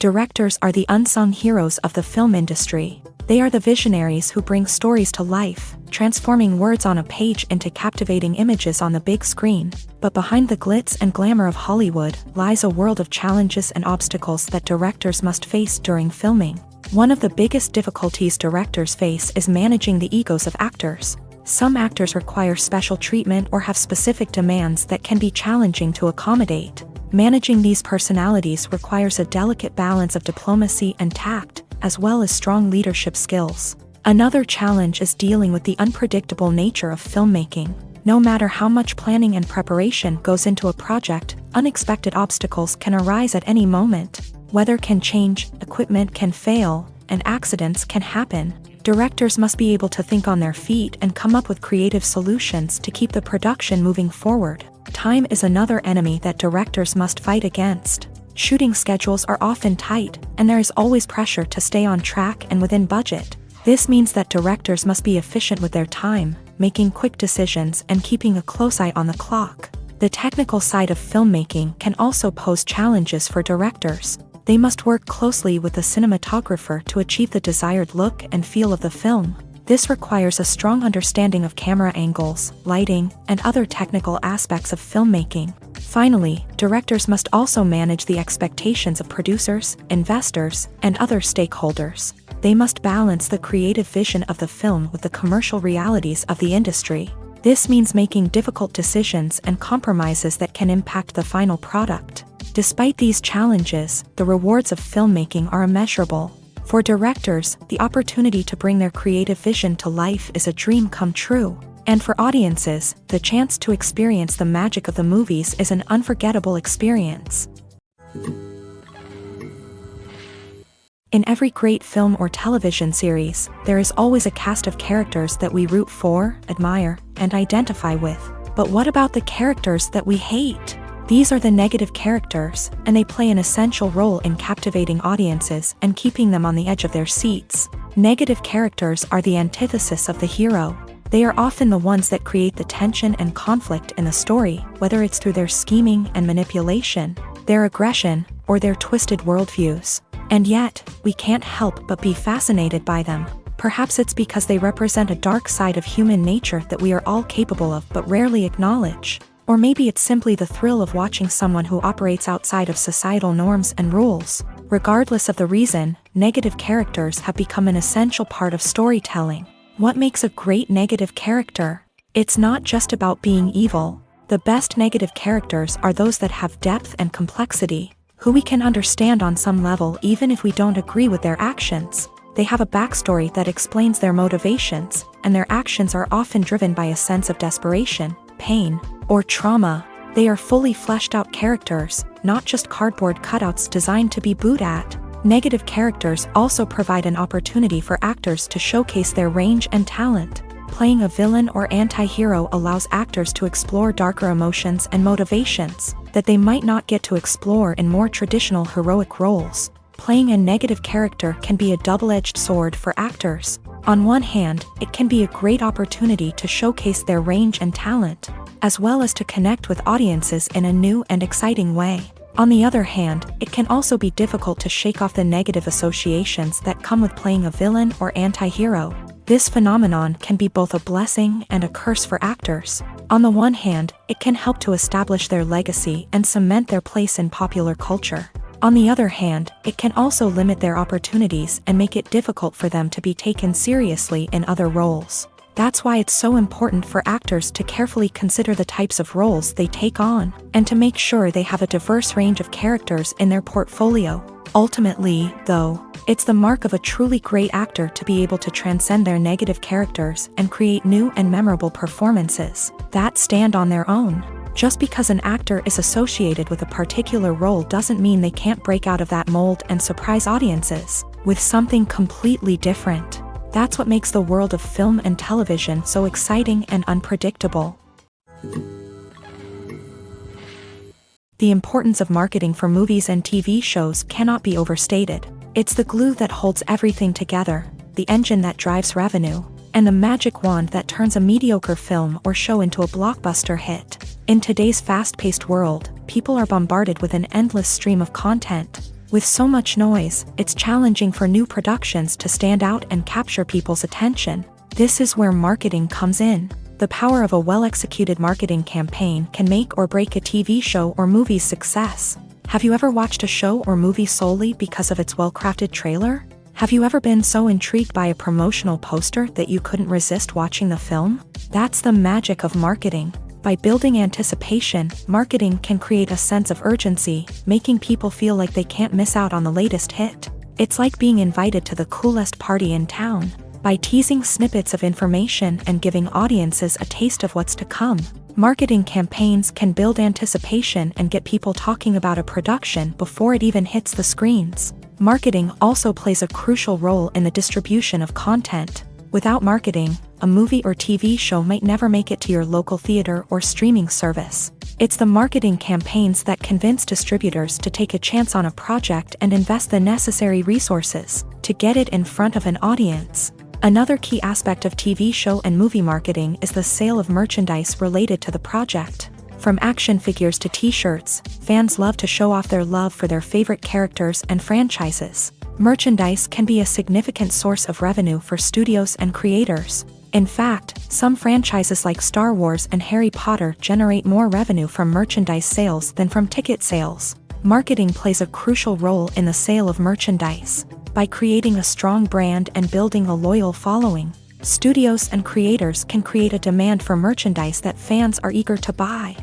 Directors are the unsung heroes of the film industry. They are the visionaries who bring stories to life, transforming words on a page into captivating images on the big screen. But behind the glitz and glamour of Hollywood lies a world of challenges and obstacles that directors must face during filming. One of the biggest difficulties directors face is managing the egos of actors. Some actors require special treatment or have specific demands that can be challenging to accommodate. Managing these personalities requires a delicate balance of diplomacy and tact, as well as strong leadership skills. Another challenge is dealing with the unpredictable nature of filmmaking. No matter how much planning and preparation goes into a project, unexpected obstacles can arise at any moment. Weather can change, equipment can fail, and accidents can happen. Directors must be able to think on their feet and come up with creative solutions to keep the production moving forward. Time is another enemy that directors must fight against. Shooting schedules are often tight, and there is always pressure to stay on track and within budget. This means that directors must be efficient with their time, making quick decisions and keeping a close eye on the clock. The technical side of filmmaking can also pose challenges for directors. They must work closely with the cinematographer to achieve the desired look and feel of the film. This requires a strong understanding of camera angles, lighting, and other technical aspects of filmmaking. Finally, directors must also manage the expectations of producers, investors, and other stakeholders. They must balance the creative vision of the film with the commercial realities of the industry. This means making difficult decisions and compromises that can impact the final product. Despite these challenges, the rewards of filmmaking are immeasurable. For directors, the opportunity to bring their creative vision to life is a dream come true. And for audiences, the chance to experience the magic of the movies is an unforgettable experience. In every great film or television series, there is always a cast of characters that we root for, admire, and identify with. But what about the characters that we hate? These are the negative characters, and they play an essential role in captivating audiences and keeping them on the edge of their seats. Negative characters are the antithesis of the hero. They are often the ones that create the tension and conflict in the story, whether it's through their scheming and manipulation, their aggression, or their twisted worldviews. And yet, we can't help but be fascinated by them. Perhaps it's because they represent a dark side of human nature that we are all capable of but rarely acknowledge. Or maybe it's simply the thrill of watching someone who operates outside of societal norms and rules. Regardless of the reason, negative characters have become an essential part of storytelling. What makes a great negative character? It's not just about being evil. The best negative characters are those that have depth and complexity, who we can understand on some level even if we don't agree with their actions. They have a backstory that explains their motivations, and their actions are often driven by a sense of desperation, pain, or trauma. They are fully fleshed out characters, not just cardboard cutouts designed to be booed at. Negative characters also provide an opportunity for actors to showcase their range and talent. Playing a villain or anti-hero allows actors to explore darker emotions and motivations that they might not get to explore in more traditional heroic roles. Playing a negative character can be a double-edged sword for actors. On one hand, it can be a great opportunity to showcase their range and talent, as well as to connect with audiences in a new and exciting way. On the other hand, it can also be difficult to shake off the negative associations that come with playing a villain or anti-hero. This phenomenon can be both a blessing and a curse for actors. On the one hand, it can help to establish their legacy and cement their place in popular culture. On the other hand, it can also limit their opportunities and make it difficult for them to be taken seriously in other roles. That's why it's so important for actors to carefully consider the types of roles they take on, and to make sure they have a diverse range of characters in their portfolio. Ultimately, though, it's the mark of a truly great actor to be able to transcend their negative characters and create new and memorable performances that stand on their own. Just because an actor is associated with a particular role doesn't mean they can't break out of that mold and surprise audiences with something completely different. That's what makes the world of film and television so exciting and unpredictable. The importance of marketing for movies and TV shows cannot be overstated. It's the glue that holds everything together, the engine that drives revenue, and the magic wand that turns a mediocre film or show into a blockbuster hit. In today's fast-paced world, people are bombarded with an endless stream of content. With so much noise, it's challenging for new productions to stand out and capture people's attention. This is where marketing comes in. The power of a well-executed marketing campaign can make or break a TV show or movie's success. Have you ever watched a show or movie solely because of its well-crafted trailer? Have you ever been so intrigued by a promotional poster that you couldn't resist watching the film? That's the magic of marketing. By building anticipation, marketing can create a sense of urgency, making people feel like they can't miss out on the latest hit. It's like being invited to the coolest party in town. By teasing snippets of information and giving audiences a taste of what's to come, marketing campaigns can build anticipation and get people talking about a production before it even hits the screens. Marketing also plays a crucial role in the distribution of content. Without marketing, a movie or TV show might never make it to your local theater or streaming service. It's the marketing campaigns that convince distributors to take a chance on a project and invest the necessary resources to get it in front of an audience. Another key aspect of TV show and movie marketing is the sale of merchandise related to the project. From action figures to t-shirts, fans love to show off their love for their favorite characters and franchises. Merchandise can be a significant source of revenue for studios and creators. In fact, some franchises like Star Wars and Harry Potter generate more revenue from merchandise sales than from ticket sales. Marketing plays a crucial role in the sale of merchandise. By creating a strong brand and building a loyal following, studios and creators can create a demand for merchandise that fans are eager to buy.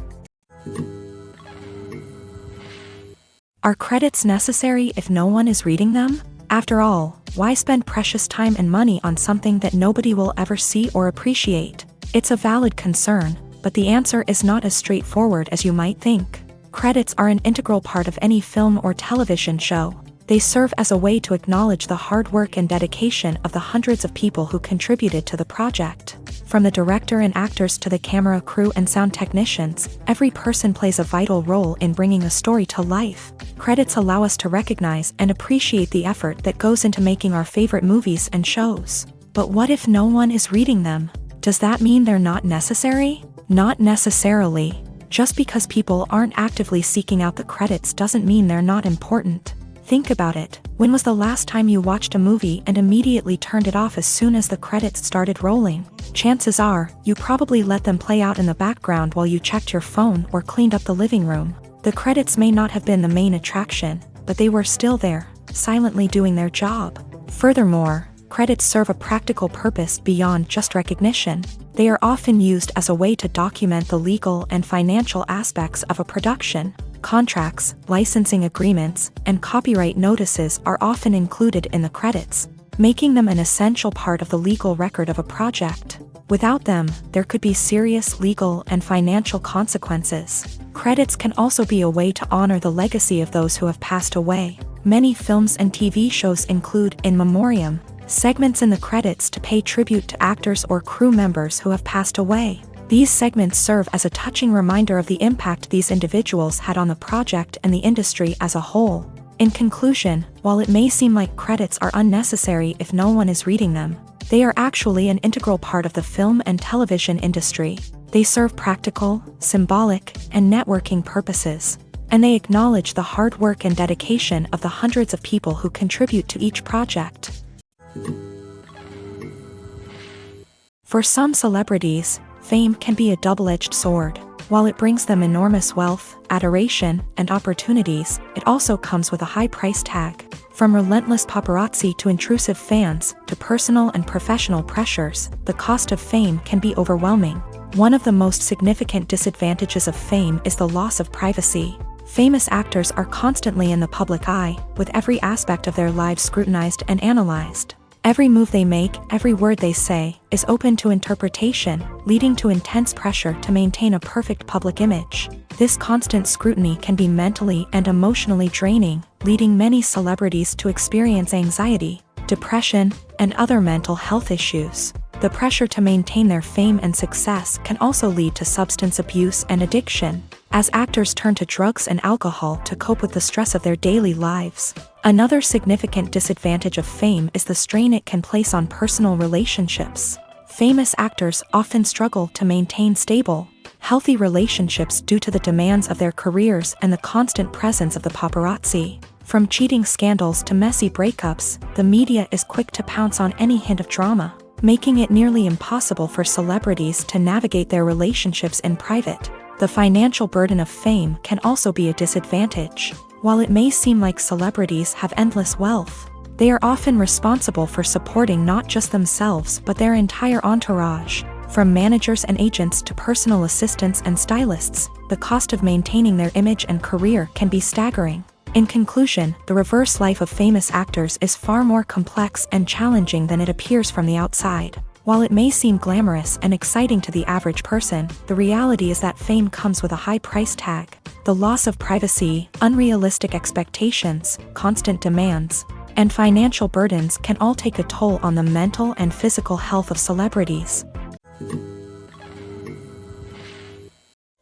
Are credits necessary if no one is reading them? After all, why spend precious time and money on something that nobody will ever see or appreciate? It's a valid concern, but the answer is not as straightforward as you might think. Credits are an integral part of any film or television show. They serve as a way to acknowledge the hard work and dedication of the hundreds of people who contributed to the project. From the director and actors to the camera crew and sound technicians, every person plays a vital role in bringing a story to life. Credits allow us to recognize and appreciate the effort that goes into making our favorite movies and shows. But what if no one is reading them? Does that mean they're not necessary? Not necessarily. Just because people aren't actively seeking out the credits doesn't mean they're not important. Think about it. When was the last time you watched a movie and immediately turned it off as soon as the credits started rolling? Chances are, you probably let them play out in the background while you checked your phone or cleaned up the living room. The credits may not have been the main attraction, but they were still there, silently doing their job. Furthermore, credits serve a practical purpose beyond just recognition. They are often used as a way to document the legal and financial aspects of a production. Contracts, licensing agreements, and copyright notices are often included in the credits, making them an essential part of the legal record of a project. Without them, there could be serious legal and financial consequences. Credits can also be a way to honor the legacy of those who have passed away. Many films and TV shows include in memoriam segments in the credits to pay tribute to actors or crew members who have passed away. These segments serve as a touching reminder of the impact these individuals had on the project and the industry as a whole. In conclusion, while it may seem like credits are unnecessary if no one is reading them, they are actually an integral part of the film and television industry. They serve practical, symbolic, and networking purposes, and they acknowledge the hard work and dedication of the hundreds of people who contribute to each project. For some celebrities, fame can be a double-edged sword. While it brings them enormous wealth, adoration, and opportunities, it also comes with a high price tag. From relentless paparazzi to intrusive fans, to personal and professional pressures, the cost of fame can be overwhelming. One of the most significant disadvantages of fame is the loss of privacy. Famous actors are constantly in the public eye, with every aspect of their lives scrutinized and analyzed. Every move they make, every word they say, is open to interpretation, leading to intense pressure to maintain a perfect public image. This constant scrutiny can be mentally and emotionally draining, leading many celebrities to experience anxiety, depression, and other mental health issues. The pressure to maintain their fame and success can also lead to substance abuse and addiction, as actors turn to drugs and alcohol to cope with the stress of their daily lives. Another significant disadvantage of fame is the strain it can place on personal relationships. Famous actors often struggle to maintain stable, healthy relationships due to the demands of their careers and the constant presence of the paparazzi. From cheating scandals to messy breakups, the media is quick to pounce on any hint of drama, making it nearly impossible for celebrities to navigate their relationships in private. The financial burden of fame can also be a disadvantage. While it may seem like celebrities have endless wealth, they are often responsible for supporting not just themselves but their entire entourage. From managers and agents to personal assistants and stylists, the cost of maintaining their image and career can be staggering. In conclusion, the reverse life of famous actors is far more complex and challenging than it appears from the outside. While it may seem glamorous and exciting to the average person, the reality is that fame comes with a high price tag. The loss of privacy, unrealistic expectations, constant demands, and financial burdens can all take a toll on the mental and physical health of celebrities.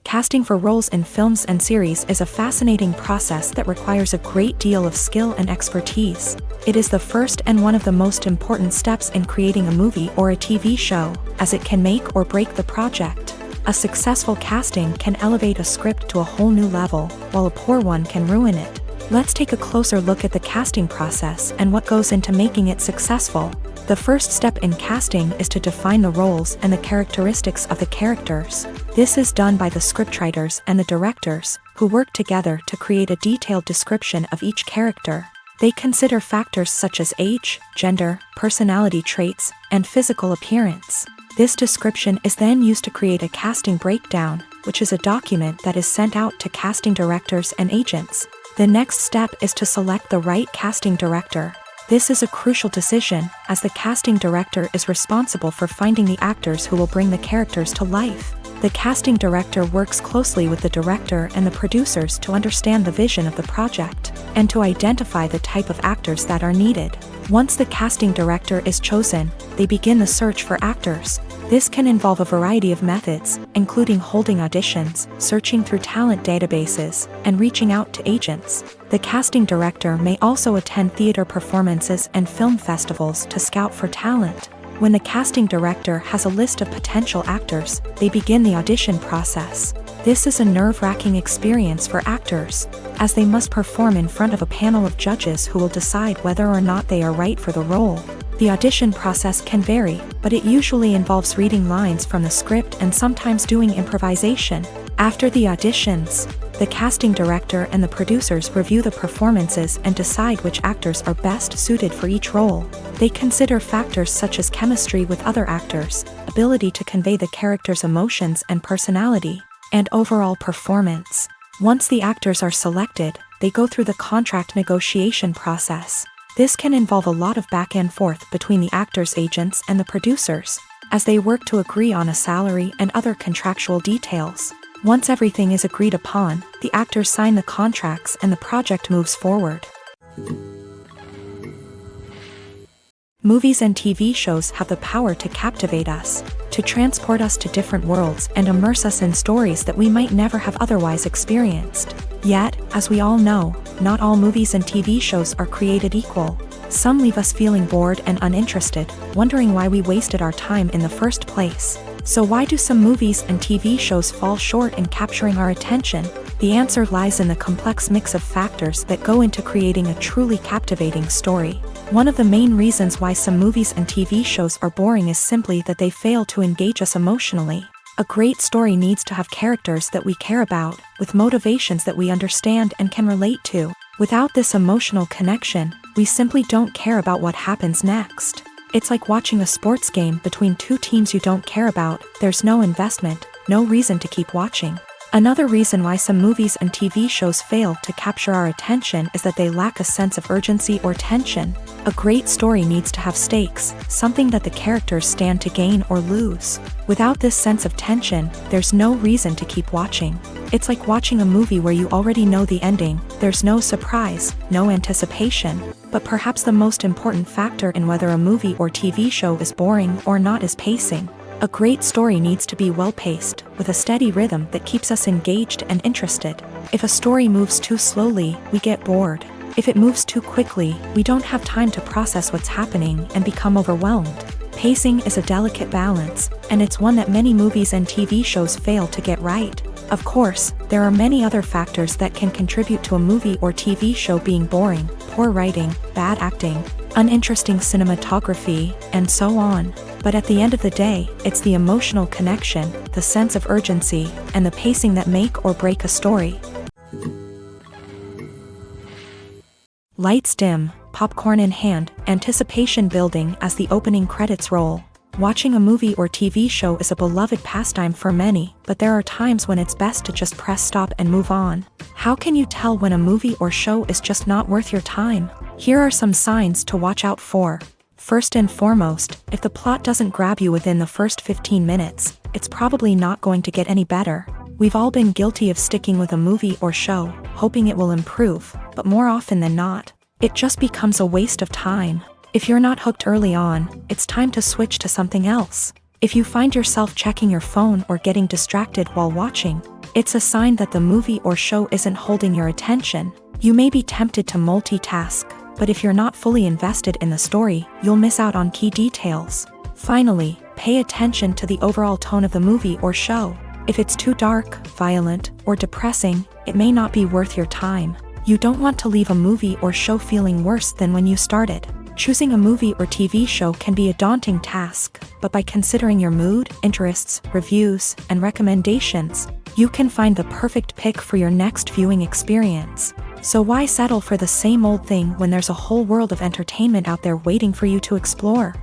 Casting for roles in films and series is a fascinating process that requires a great deal of skill and expertise. It is the first and one of the most important steps in creating a movie or a TV show, as it can make or break the project. A successful casting can elevate a script to a whole new level, while a poor one can ruin it. Let's take a closer look at the casting process and what goes into making it successful. The first step in casting is to define the roles and the characteristics of the characters. This is done by the scriptwriters and the directors, who work together to create a detailed description of each character. They consider factors such as age, gender, personality traits, and physical appearance. This description is then used to create a casting breakdown, which is a document that is sent out to casting directors and agents. The next step is to select the right casting director. This is a crucial decision, as the casting director is responsible for finding the actors who will bring the characters to life. The casting director works closely with the director and the producers to understand the vision of the project, and to identify the type of actors that are needed. Once the casting director is chosen, they begin the search for actors. This can involve a variety of methods, including holding auditions, searching through talent databases, and reaching out to agents. The casting director may also attend theater performances and film festivals to scout for talent. When the casting director has a list of potential actors, they begin the audition process. This is a nerve-wracking experience for actors, as they must perform in front of a panel of judges who will decide whether or not they are right for the role. The audition process can vary, but it usually involves reading lines from the script and sometimes doing improvisation. After the auditions, the casting director and the producers review the performances and decide which actors are best suited for each role. They consider factors such as chemistry with other actors, ability to convey the character's emotions and personality, and overall performance. Once the actors are selected, they go through the contract negotiation process. This can involve a lot of back and forth between the actors' agents and the producers, as they work to agree on a salary and other contractual details. Once everything is agreed upon, the actors sign the contracts and the project moves forward. Movies and TV shows have the power to captivate us, to transport us to different worlds and immerse us in stories that we might never have otherwise experienced. Yet, as we all know, not all movies and TV shows are created equal. Some leave us feeling bored and uninterested, wondering why we wasted our time in the first place. So why do some movies and TV shows fall short in capturing our attention? The answer lies in the complex mix of factors that go into creating a truly captivating story. One of the main reasons why some movies and TV shows are boring is simply that they fail to engage us emotionally. A great story needs to have characters that we care about, with motivations that we understand and can relate to. Without this emotional connection, we simply don't care about what happens next. It's like watching a sports game between two teams you don't care about. There's no investment, no reason to keep watching. Another reason why some movies and TV shows fail to capture our attention is that they lack a sense of urgency or tension. A great story needs to have stakes, something that the characters stand to gain or lose. Without this sense of tension, there's no reason to keep watching. It's like watching a movie where you already know the ending. There's no surprise, no anticipation. But perhaps the most important factor in whether a movie or TV show is boring or not is pacing. A great story needs to be well-paced, with a steady rhythm that keeps us engaged and interested. If a story moves too slowly, we get bored. If it moves too quickly, we don't have time to process what's happening and become overwhelmed. Pacing is a delicate balance, and it's one that many movies and TV shows fail to get right. Of course, there are many other factors that can contribute to a movie or TV show being boring: poor writing, bad acting, uninteresting cinematography, and so on. But at the end of the day, it's the emotional connection, the sense of urgency, and the pacing that make or break a story. Lights dim, popcorn in hand, anticipation building as the opening credits roll. Watching a movie or TV show is a beloved pastime for many, but there are times when it's best to just press stop and move on. How can you tell when a movie or show is just not worth your time? Here are some signs to watch out for. First and foremost, if the plot doesn't grab you within the first 15 minutes, it's probably not going to get any better. We've all been guilty of sticking with a movie or show, hoping it will improve, but more often than not, it just becomes a waste of time. If you're not hooked early on, it's time to switch to something else. If you find yourself checking your phone or getting distracted while watching, it's a sign that the movie or show isn't holding your attention. You may be tempted to multitask, but if you're not fully invested in the story, you'll miss out on key details. Finally, pay attention to the overall tone of the movie or show. If it's too dark, violent, or depressing, it may not be worth your time. You don't want to leave a movie or show feeling worse than when you started. Choosing a movie or TV show can be a daunting task, but by considering your mood, interests, reviews, and recommendations, you can find the perfect pick for your next viewing experience. So why settle for the same old thing when there's a whole world of entertainment out there waiting for you to explore?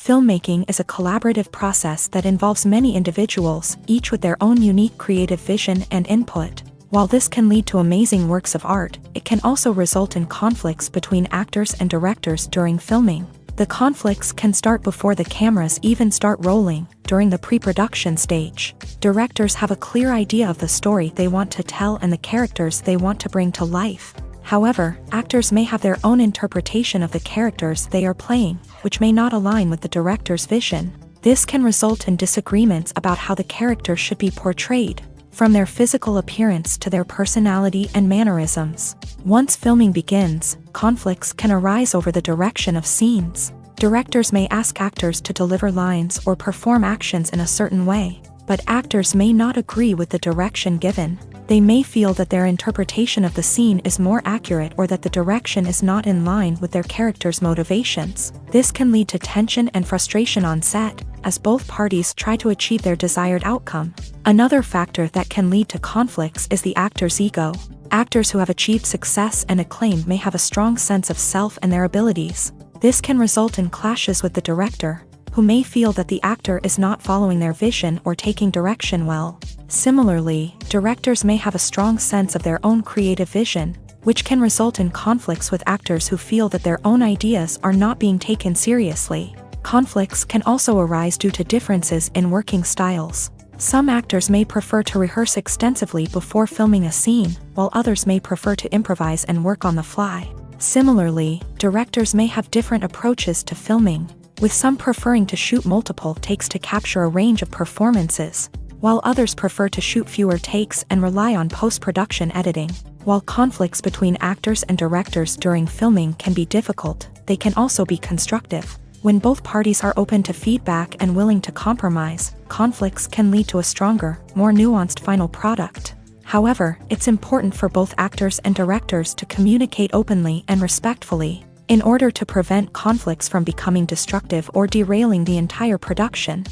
Filmmaking is a collaborative process that involves many individuals, each with their own unique creative vision and input. While this can lead to amazing works of art, it can also result in conflicts between actors and directors during filming. The conflicts can start before the cameras even start rolling, during the pre-production stage. Directors have a clear idea of the story they want to tell and the characters they want to bring to life. However, actors may have their own interpretation of the characters they are playing, which may not align with the director's vision. This can result in disagreements about how the characters should be portrayed, from their physical appearance to their personality and mannerisms. Once filming begins, conflicts can arise over the direction of scenes. Directors may ask actors to deliver lines or perform actions in a certain way, but actors may not agree with the direction given. They may feel that their interpretation of the scene is more accurate or that the direction is not in line with their character's motivations. This can lead to tension and frustration on set, as both parties try to achieve their desired outcome. Another factor that can lead to conflicts is the actor's ego. Actors who have achieved success and acclaim may have a strong sense of self and their abilities. This can result in clashes with the director, who may feel that the actor is not following their vision or taking direction well. Similarly, directors may have a strong sense of their own creative vision, which can result in conflicts with actors who feel that their own ideas are not being taken seriously. Conflicts can also arise due to differences in working styles. Some actors may prefer to rehearse extensively before filming a scene, while others may prefer to improvise and work on the fly. Similarly, directors may have different approaches to filming, with some preferring to shoot multiple takes to capture a range of performances, while others prefer to shoot fewer takes and rely on post-production editing. While conflicts between actors and directors during filming can be difficult, they can also be constructive. When both parties are open to feedback and willing to compromise, conflicts can lead to a stronger, more nuanced final product. However, it's important for both actors and directors to communicate openly and respectfully, in order to prevent conflicts from becoming destructive or derailing the entire production.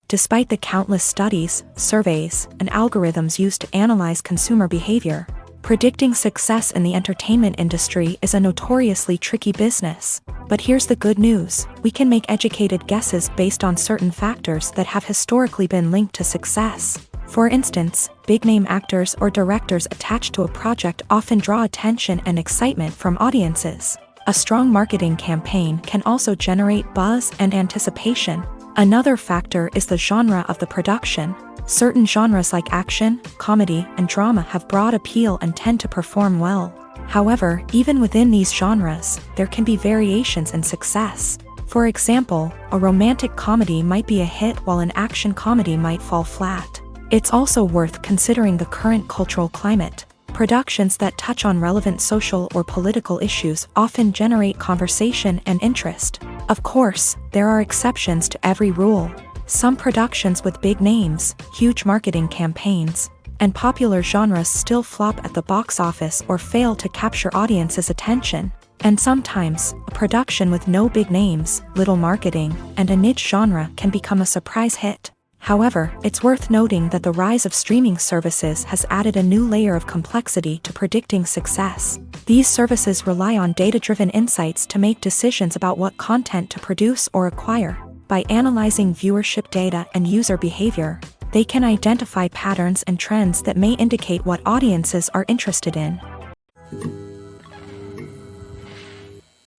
Despite the countless studies, surveys, and algorithms used to analyze consumer behavior, predicting success in the entertainment industry is a notoriously tricky business. But here's the good news: we can make educated guesses based on certain factors that have historically been linked to success. For instance, big-name actors or directors attached to a project often draw attention and excitement from audiences. A strong marketing campaign can also generate buzz and anticipation. Another factor is the genre of the production. Certain genres like action, comedy, and drama have broad appeal and tend to perform well. However, even within these genres, there can be variations in success. For example, a romantic comedy might be a hit while an action comedy might fall flat. It's also worth considering the current cultural climate. Productions that touch on relevant social or political issues often generate conversation and interest. Of course, there are exceptions to every rule. Some productions with big names, huge marketing campaigns, and popular genres still flop at the box office or fail to capture audiences' attention. And sometimes, a production with no big names, little marketing, and a niche genre can become a surprise hit. However, it's worth noting that the rise of streaming services has added a new layer of complexity to predicting success. These services rely on data-driven insights to make decisions about what content to produce or acquire. By analyzing viewership data and user behavior, they can identify patterns and trends that may indicate what audiences are interested in.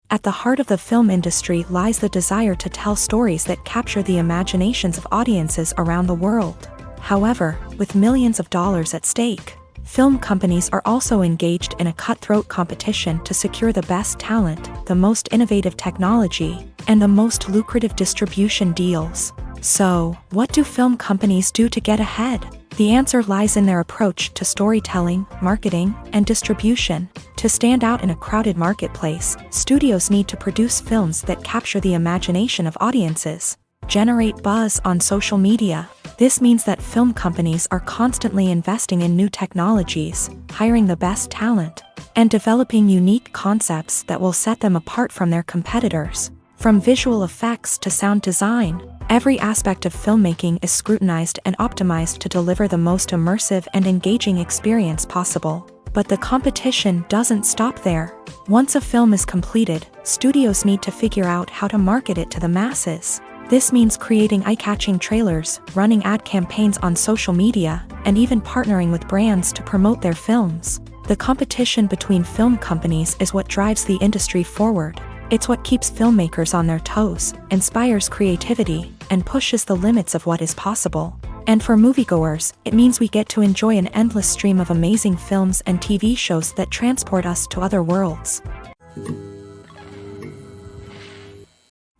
At the heart of the film industry lies the desire to tell stories that capture the imaginations of audiences around the world. However, with millions of dollars at stake, film companies are also engaged in a cutthroat competition to secure the best talent, the most innovative technology, and the most lucrative distribution deals. So, what do film companies do to get ahead? The answer lies in their approach to storytelling, marketing, and distribution. To stand out in a crowded marketplace, studios need to produce films that capture the imagination of audiences, generate buzz on social media. This means that film companies are constantly investing in new technologies, hiring the best talent, and developing unique concepts that will set them apart from their competitors. From visual effects to sound design, every aspect of filmmaking is scrutinized and optimized to deliver the most immersive and engaging experience possible. But the competition doesn't stop there. Once a film is completed, studios need to figure out how to market it to the masses. This means creating eye-catching trailers, running ad campaigns on social media, and even partnering with brands to promote their films. The competition between film companies is what drives the industry forward. It's what keeps filmmakers on their toes, inspires creativity, and pushes the limits of what is possible. And for moviegoers, it means we get to enjoy an endless stream of amazing films and TV shows that transport us to other worlds.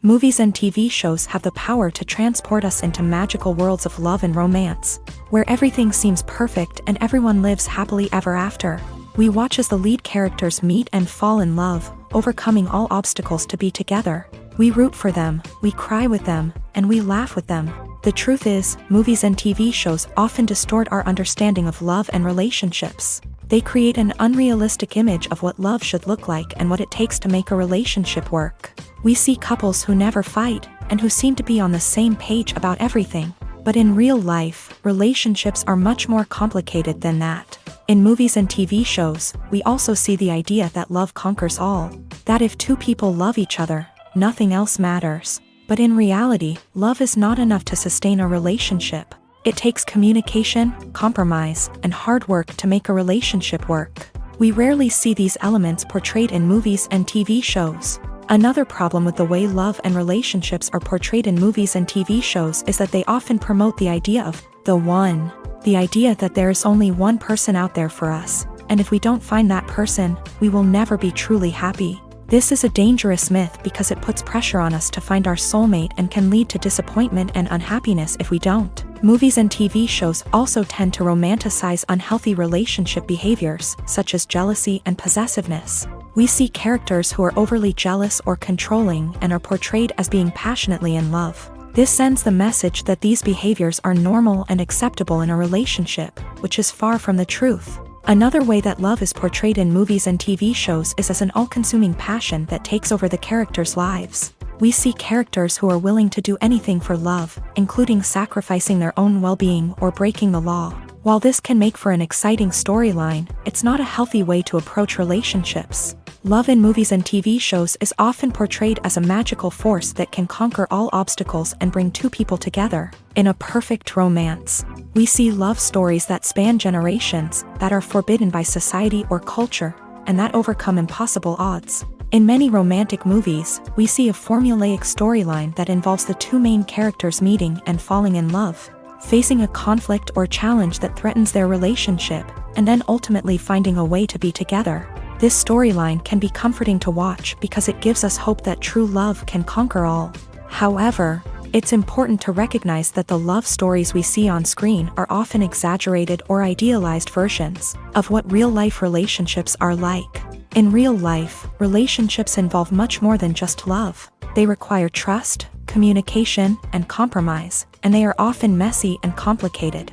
Movies and TV shows have the power to transport us into magical worlds of love and romance, where everything seems perfect and everyone lives happily ever after. We watch as the lead characters meet and fall in love, overcoming all obstacles to be together. We root for them, we cry with them, and we laugh with them. The truth is, movies and TV shows often distort our understanding of love and relationships. They create an unrealistic image of what love should look like and what it takes to make a relationship work. We see couples who never fight, and who seem to be on the same page about everything. But in real life, relationships are much more complicated than that. In movies and TV shows, we also see the idea that love conquers all. That if two people love each other, nothing else matters. But in reality, love is not enough to sustain a relationship. It takes communication, compromise, and hard work to make a relationship work. We rarely see these elements portrayed in movies and TV shows. Another problem with the way love and relationships are portrayed in movies and TV shows is that they often promote the idea of the one. The idea that there is only one person out there for us, and if we don't find that person, we will never be truly happy. This is a dangerous myth because it puts pressure on us to find our soulmate and can lead to disappointment and unhappiness if we don't. Movies and TV shows also tend to romanticize unhealthy relationship behaviors, such as jealousy and possessiveness. We see characters who are overly jealous or controlling and are portrayed as being passionately in love. This sends the message that these behaviors are normal and acceptable in a relationship, which is far from the truth. Another way that love is portrayed in movies and TV shows is as an all-consuming passion that takes over the characters' lives. We see characters who are willing to do anything for love, including sacrificing their own well-being or breaking the law. While this can make for an exciting storyline, it's not a healthy way to approach relationships. Love in movies and TV shows is often portrayed as a magical force that can conquer all obstacles and bring two people together. In a perfect romance, we see love stories that span generations, that are forbidden by society or culture, and that overcome impossible odds. In many romantic movies, we see a formulaic storyline that involves the two main characters meeting and falling in love, facing a conflict or challenge that threatens their relationship, and then ultimately finding a way to be together. This storyline can be comforting to watch because it gives us hope that true love can conquer all. However, it's important to recognize that the love stories we see on screen are often exaggerated or idealized versions of what real-life relationships are like. In real life, relationships involve much more than just love. They require trust, communication, and compromise, and they are often messy and complicated.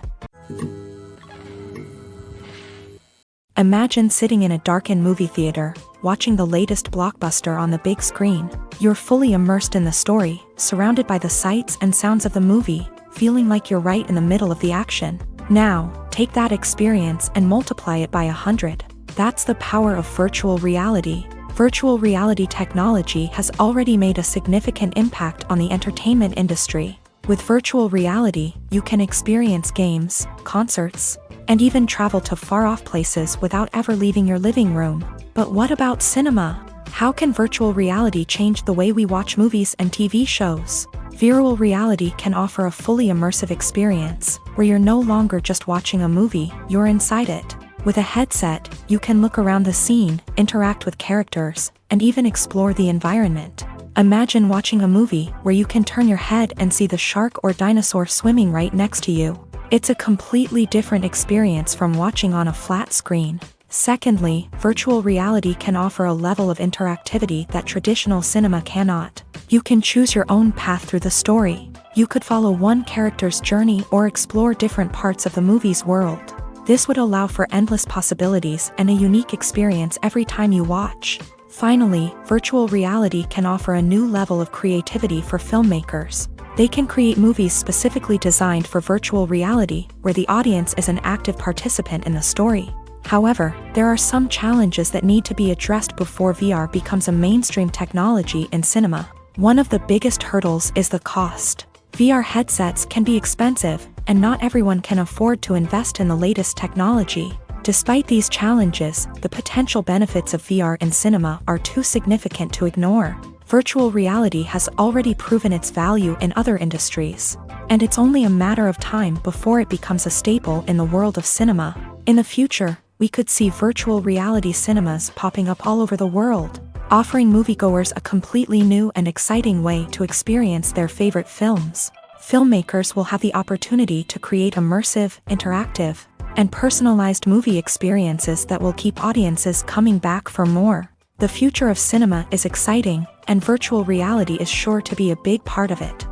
Imagine sitting in a darkened movie theater, watching the latest blockbuster on the big screen. You're fully immersed in the story, surrounded by the sights and sounds of the movie, feeling like you're right in the middle of the action. Now, take that experience and multiply it by 100. That's the power of virtual reality. Virtual reality technology has already made a significant impact on the entertainment industry. With virtual reality, you can experience games, concerts, and even travel to far-off places without ever leaving your living room. But what about cinema? How can virtual reality change the way we watch movies and TV shows? Virtual reality can offer a fully immersive experience, where you're no longer just watching a movie, you're inside it. With a headset, you can look around the scene, interact with characters, and even explore the environment. Imagine watching a movie where you can turn your head and see the shark or dinosaur swimming right next to you. It's a completely different experience from watching on a flat screen. Secondly, virtual reality can offer a level of interactivity that traditional cinema cannot. You can choose your own path through the story. You could follow one character's journey or explore different parts of the movie's world. This would allow for endless possibilities and a unique experience every time you watch. Finally, virtual reality can offer a new level of creativity for filmmakers. They can create movies specifically designed for virtual reality, where the audience is an active participant in the story. However, there are some challenges that need to be addressed before VR becomes a mainstream technology in cinema. One of the biggest hurdles is the cost. VR headsets can be expensive, and not everyone can afford to invest in the latest technology. Despite these challenges, the potential benefits of VR in cinema are too significant to ignore. Virtual reality has already proven its value in other industries, and it's only a matter of time before it becomes a staple in the world of cinema. In the future, we could see virtual reality cinemas popping up all over the world, offering moviegoers a completely new and exciting way to experience their favorite films. Filmmakers will have the opportunity to create immersive, interactive, and personalized movie experiences that will keep audiences coming back for more. The future of cinema is exciting, and virtual reality is sure to be a big part of it.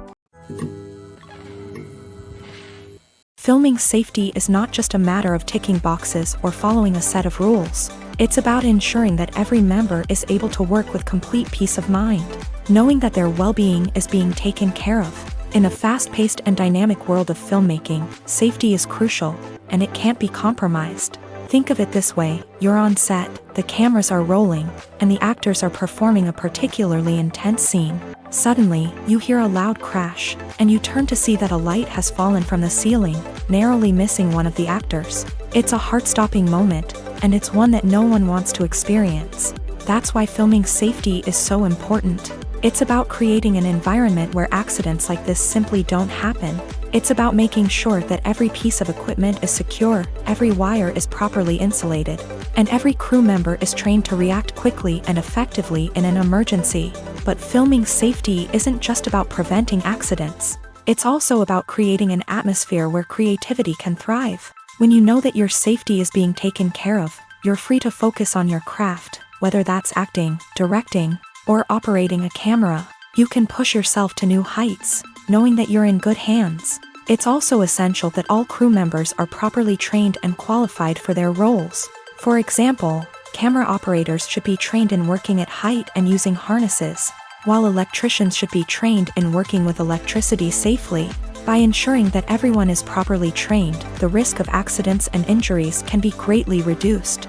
Filming safety is not just a matter of ticking boxes or following a set of rules. It's about ensuring that every member is able to work with complete peace of mind, knowing that their well-being is being taken care of. In a fast-paced and dynamic world of filmmaking, safety is crucial, and it can't be compromised. Think of it this way: you're on set, the cameras are rolling, and the actors are performing a particularly intense scene. Suddenly, you hear a loud crash, and you turn to see that a light has fallen from the ceiling, narrowly missing one of the actors. It's a heart-stopping moment, and it's one that no one wants to experience. That's why filming safety is so important. It's about creating an environment where accidents like this simply don't happen. It's about making sure that every piece of equipment is secure, every wire is properly insulated, and every crew member is trained to react quickly and effectively in an emergency. But filming safety isn't just about preventing accidents. It's also about creating an atmosphere where creativity can thrive. When you know that your safety is being taken care of, you're free to focus on your craft, whether that's acting, directing, or operating a camera. You can push yourself to new heights, knowing that you're in good hands. It's also essential that all crew members are properly trained and qualified for their roles. For example, camera operators should be trained in working at height and using harnesses, while electricians should be trained in working with electricity safely. By ensuring that everyone is properly trained, the risk of accidents and injuries can be greatly reduced.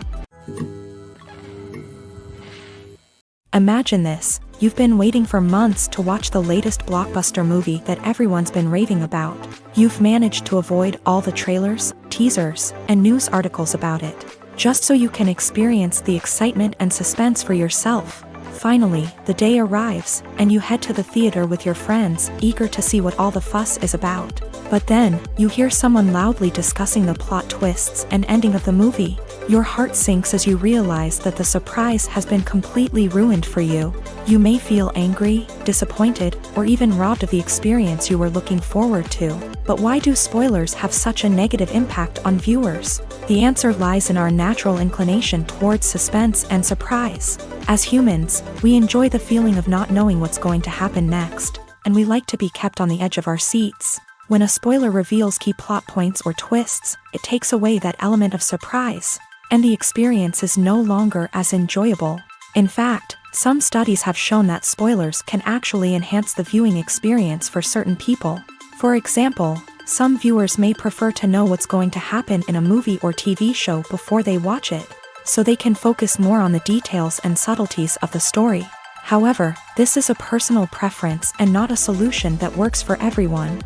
Imagine this: you've been waiting for months to watch the latest blockbuster movie that everyone's been raving about. You've managed to avoid all the trailers, teasers, and news articles about it, just so you can experience the excitement and suspense for yourself. Finally, the day arrives, and you head to the theater with your friends, eager to see what all the fuss is about. But then, you hear someone loudly discussing the plot twists and ending of the movie. Your heart sinks as you realize that the surprise has been completely ruined for you. You may feel angry, disappointed, or even robbed of the experience you were looking forward to. But why do spoilers have such a negative impact on viewers? The answer lies in our natural inclination towards suspense and surprise. As humans, we enjoy the feeling of not knowing what's going to happen next, and we like to be kept on the edge of our seats. When a spoiler reveals key plot points or twists, it takes away that element of surprise, and the experience is no longer as enjoyable. In fact, some studies have shown that spoilers can actually enhance the viewing experience for certain people. For example, some viewers may prefer to know what's going to happen in a movie or TV show before they watch it, so they can focus more on the details and subtleties of the story. However, this is a personal preference and not a solution that works for everyone.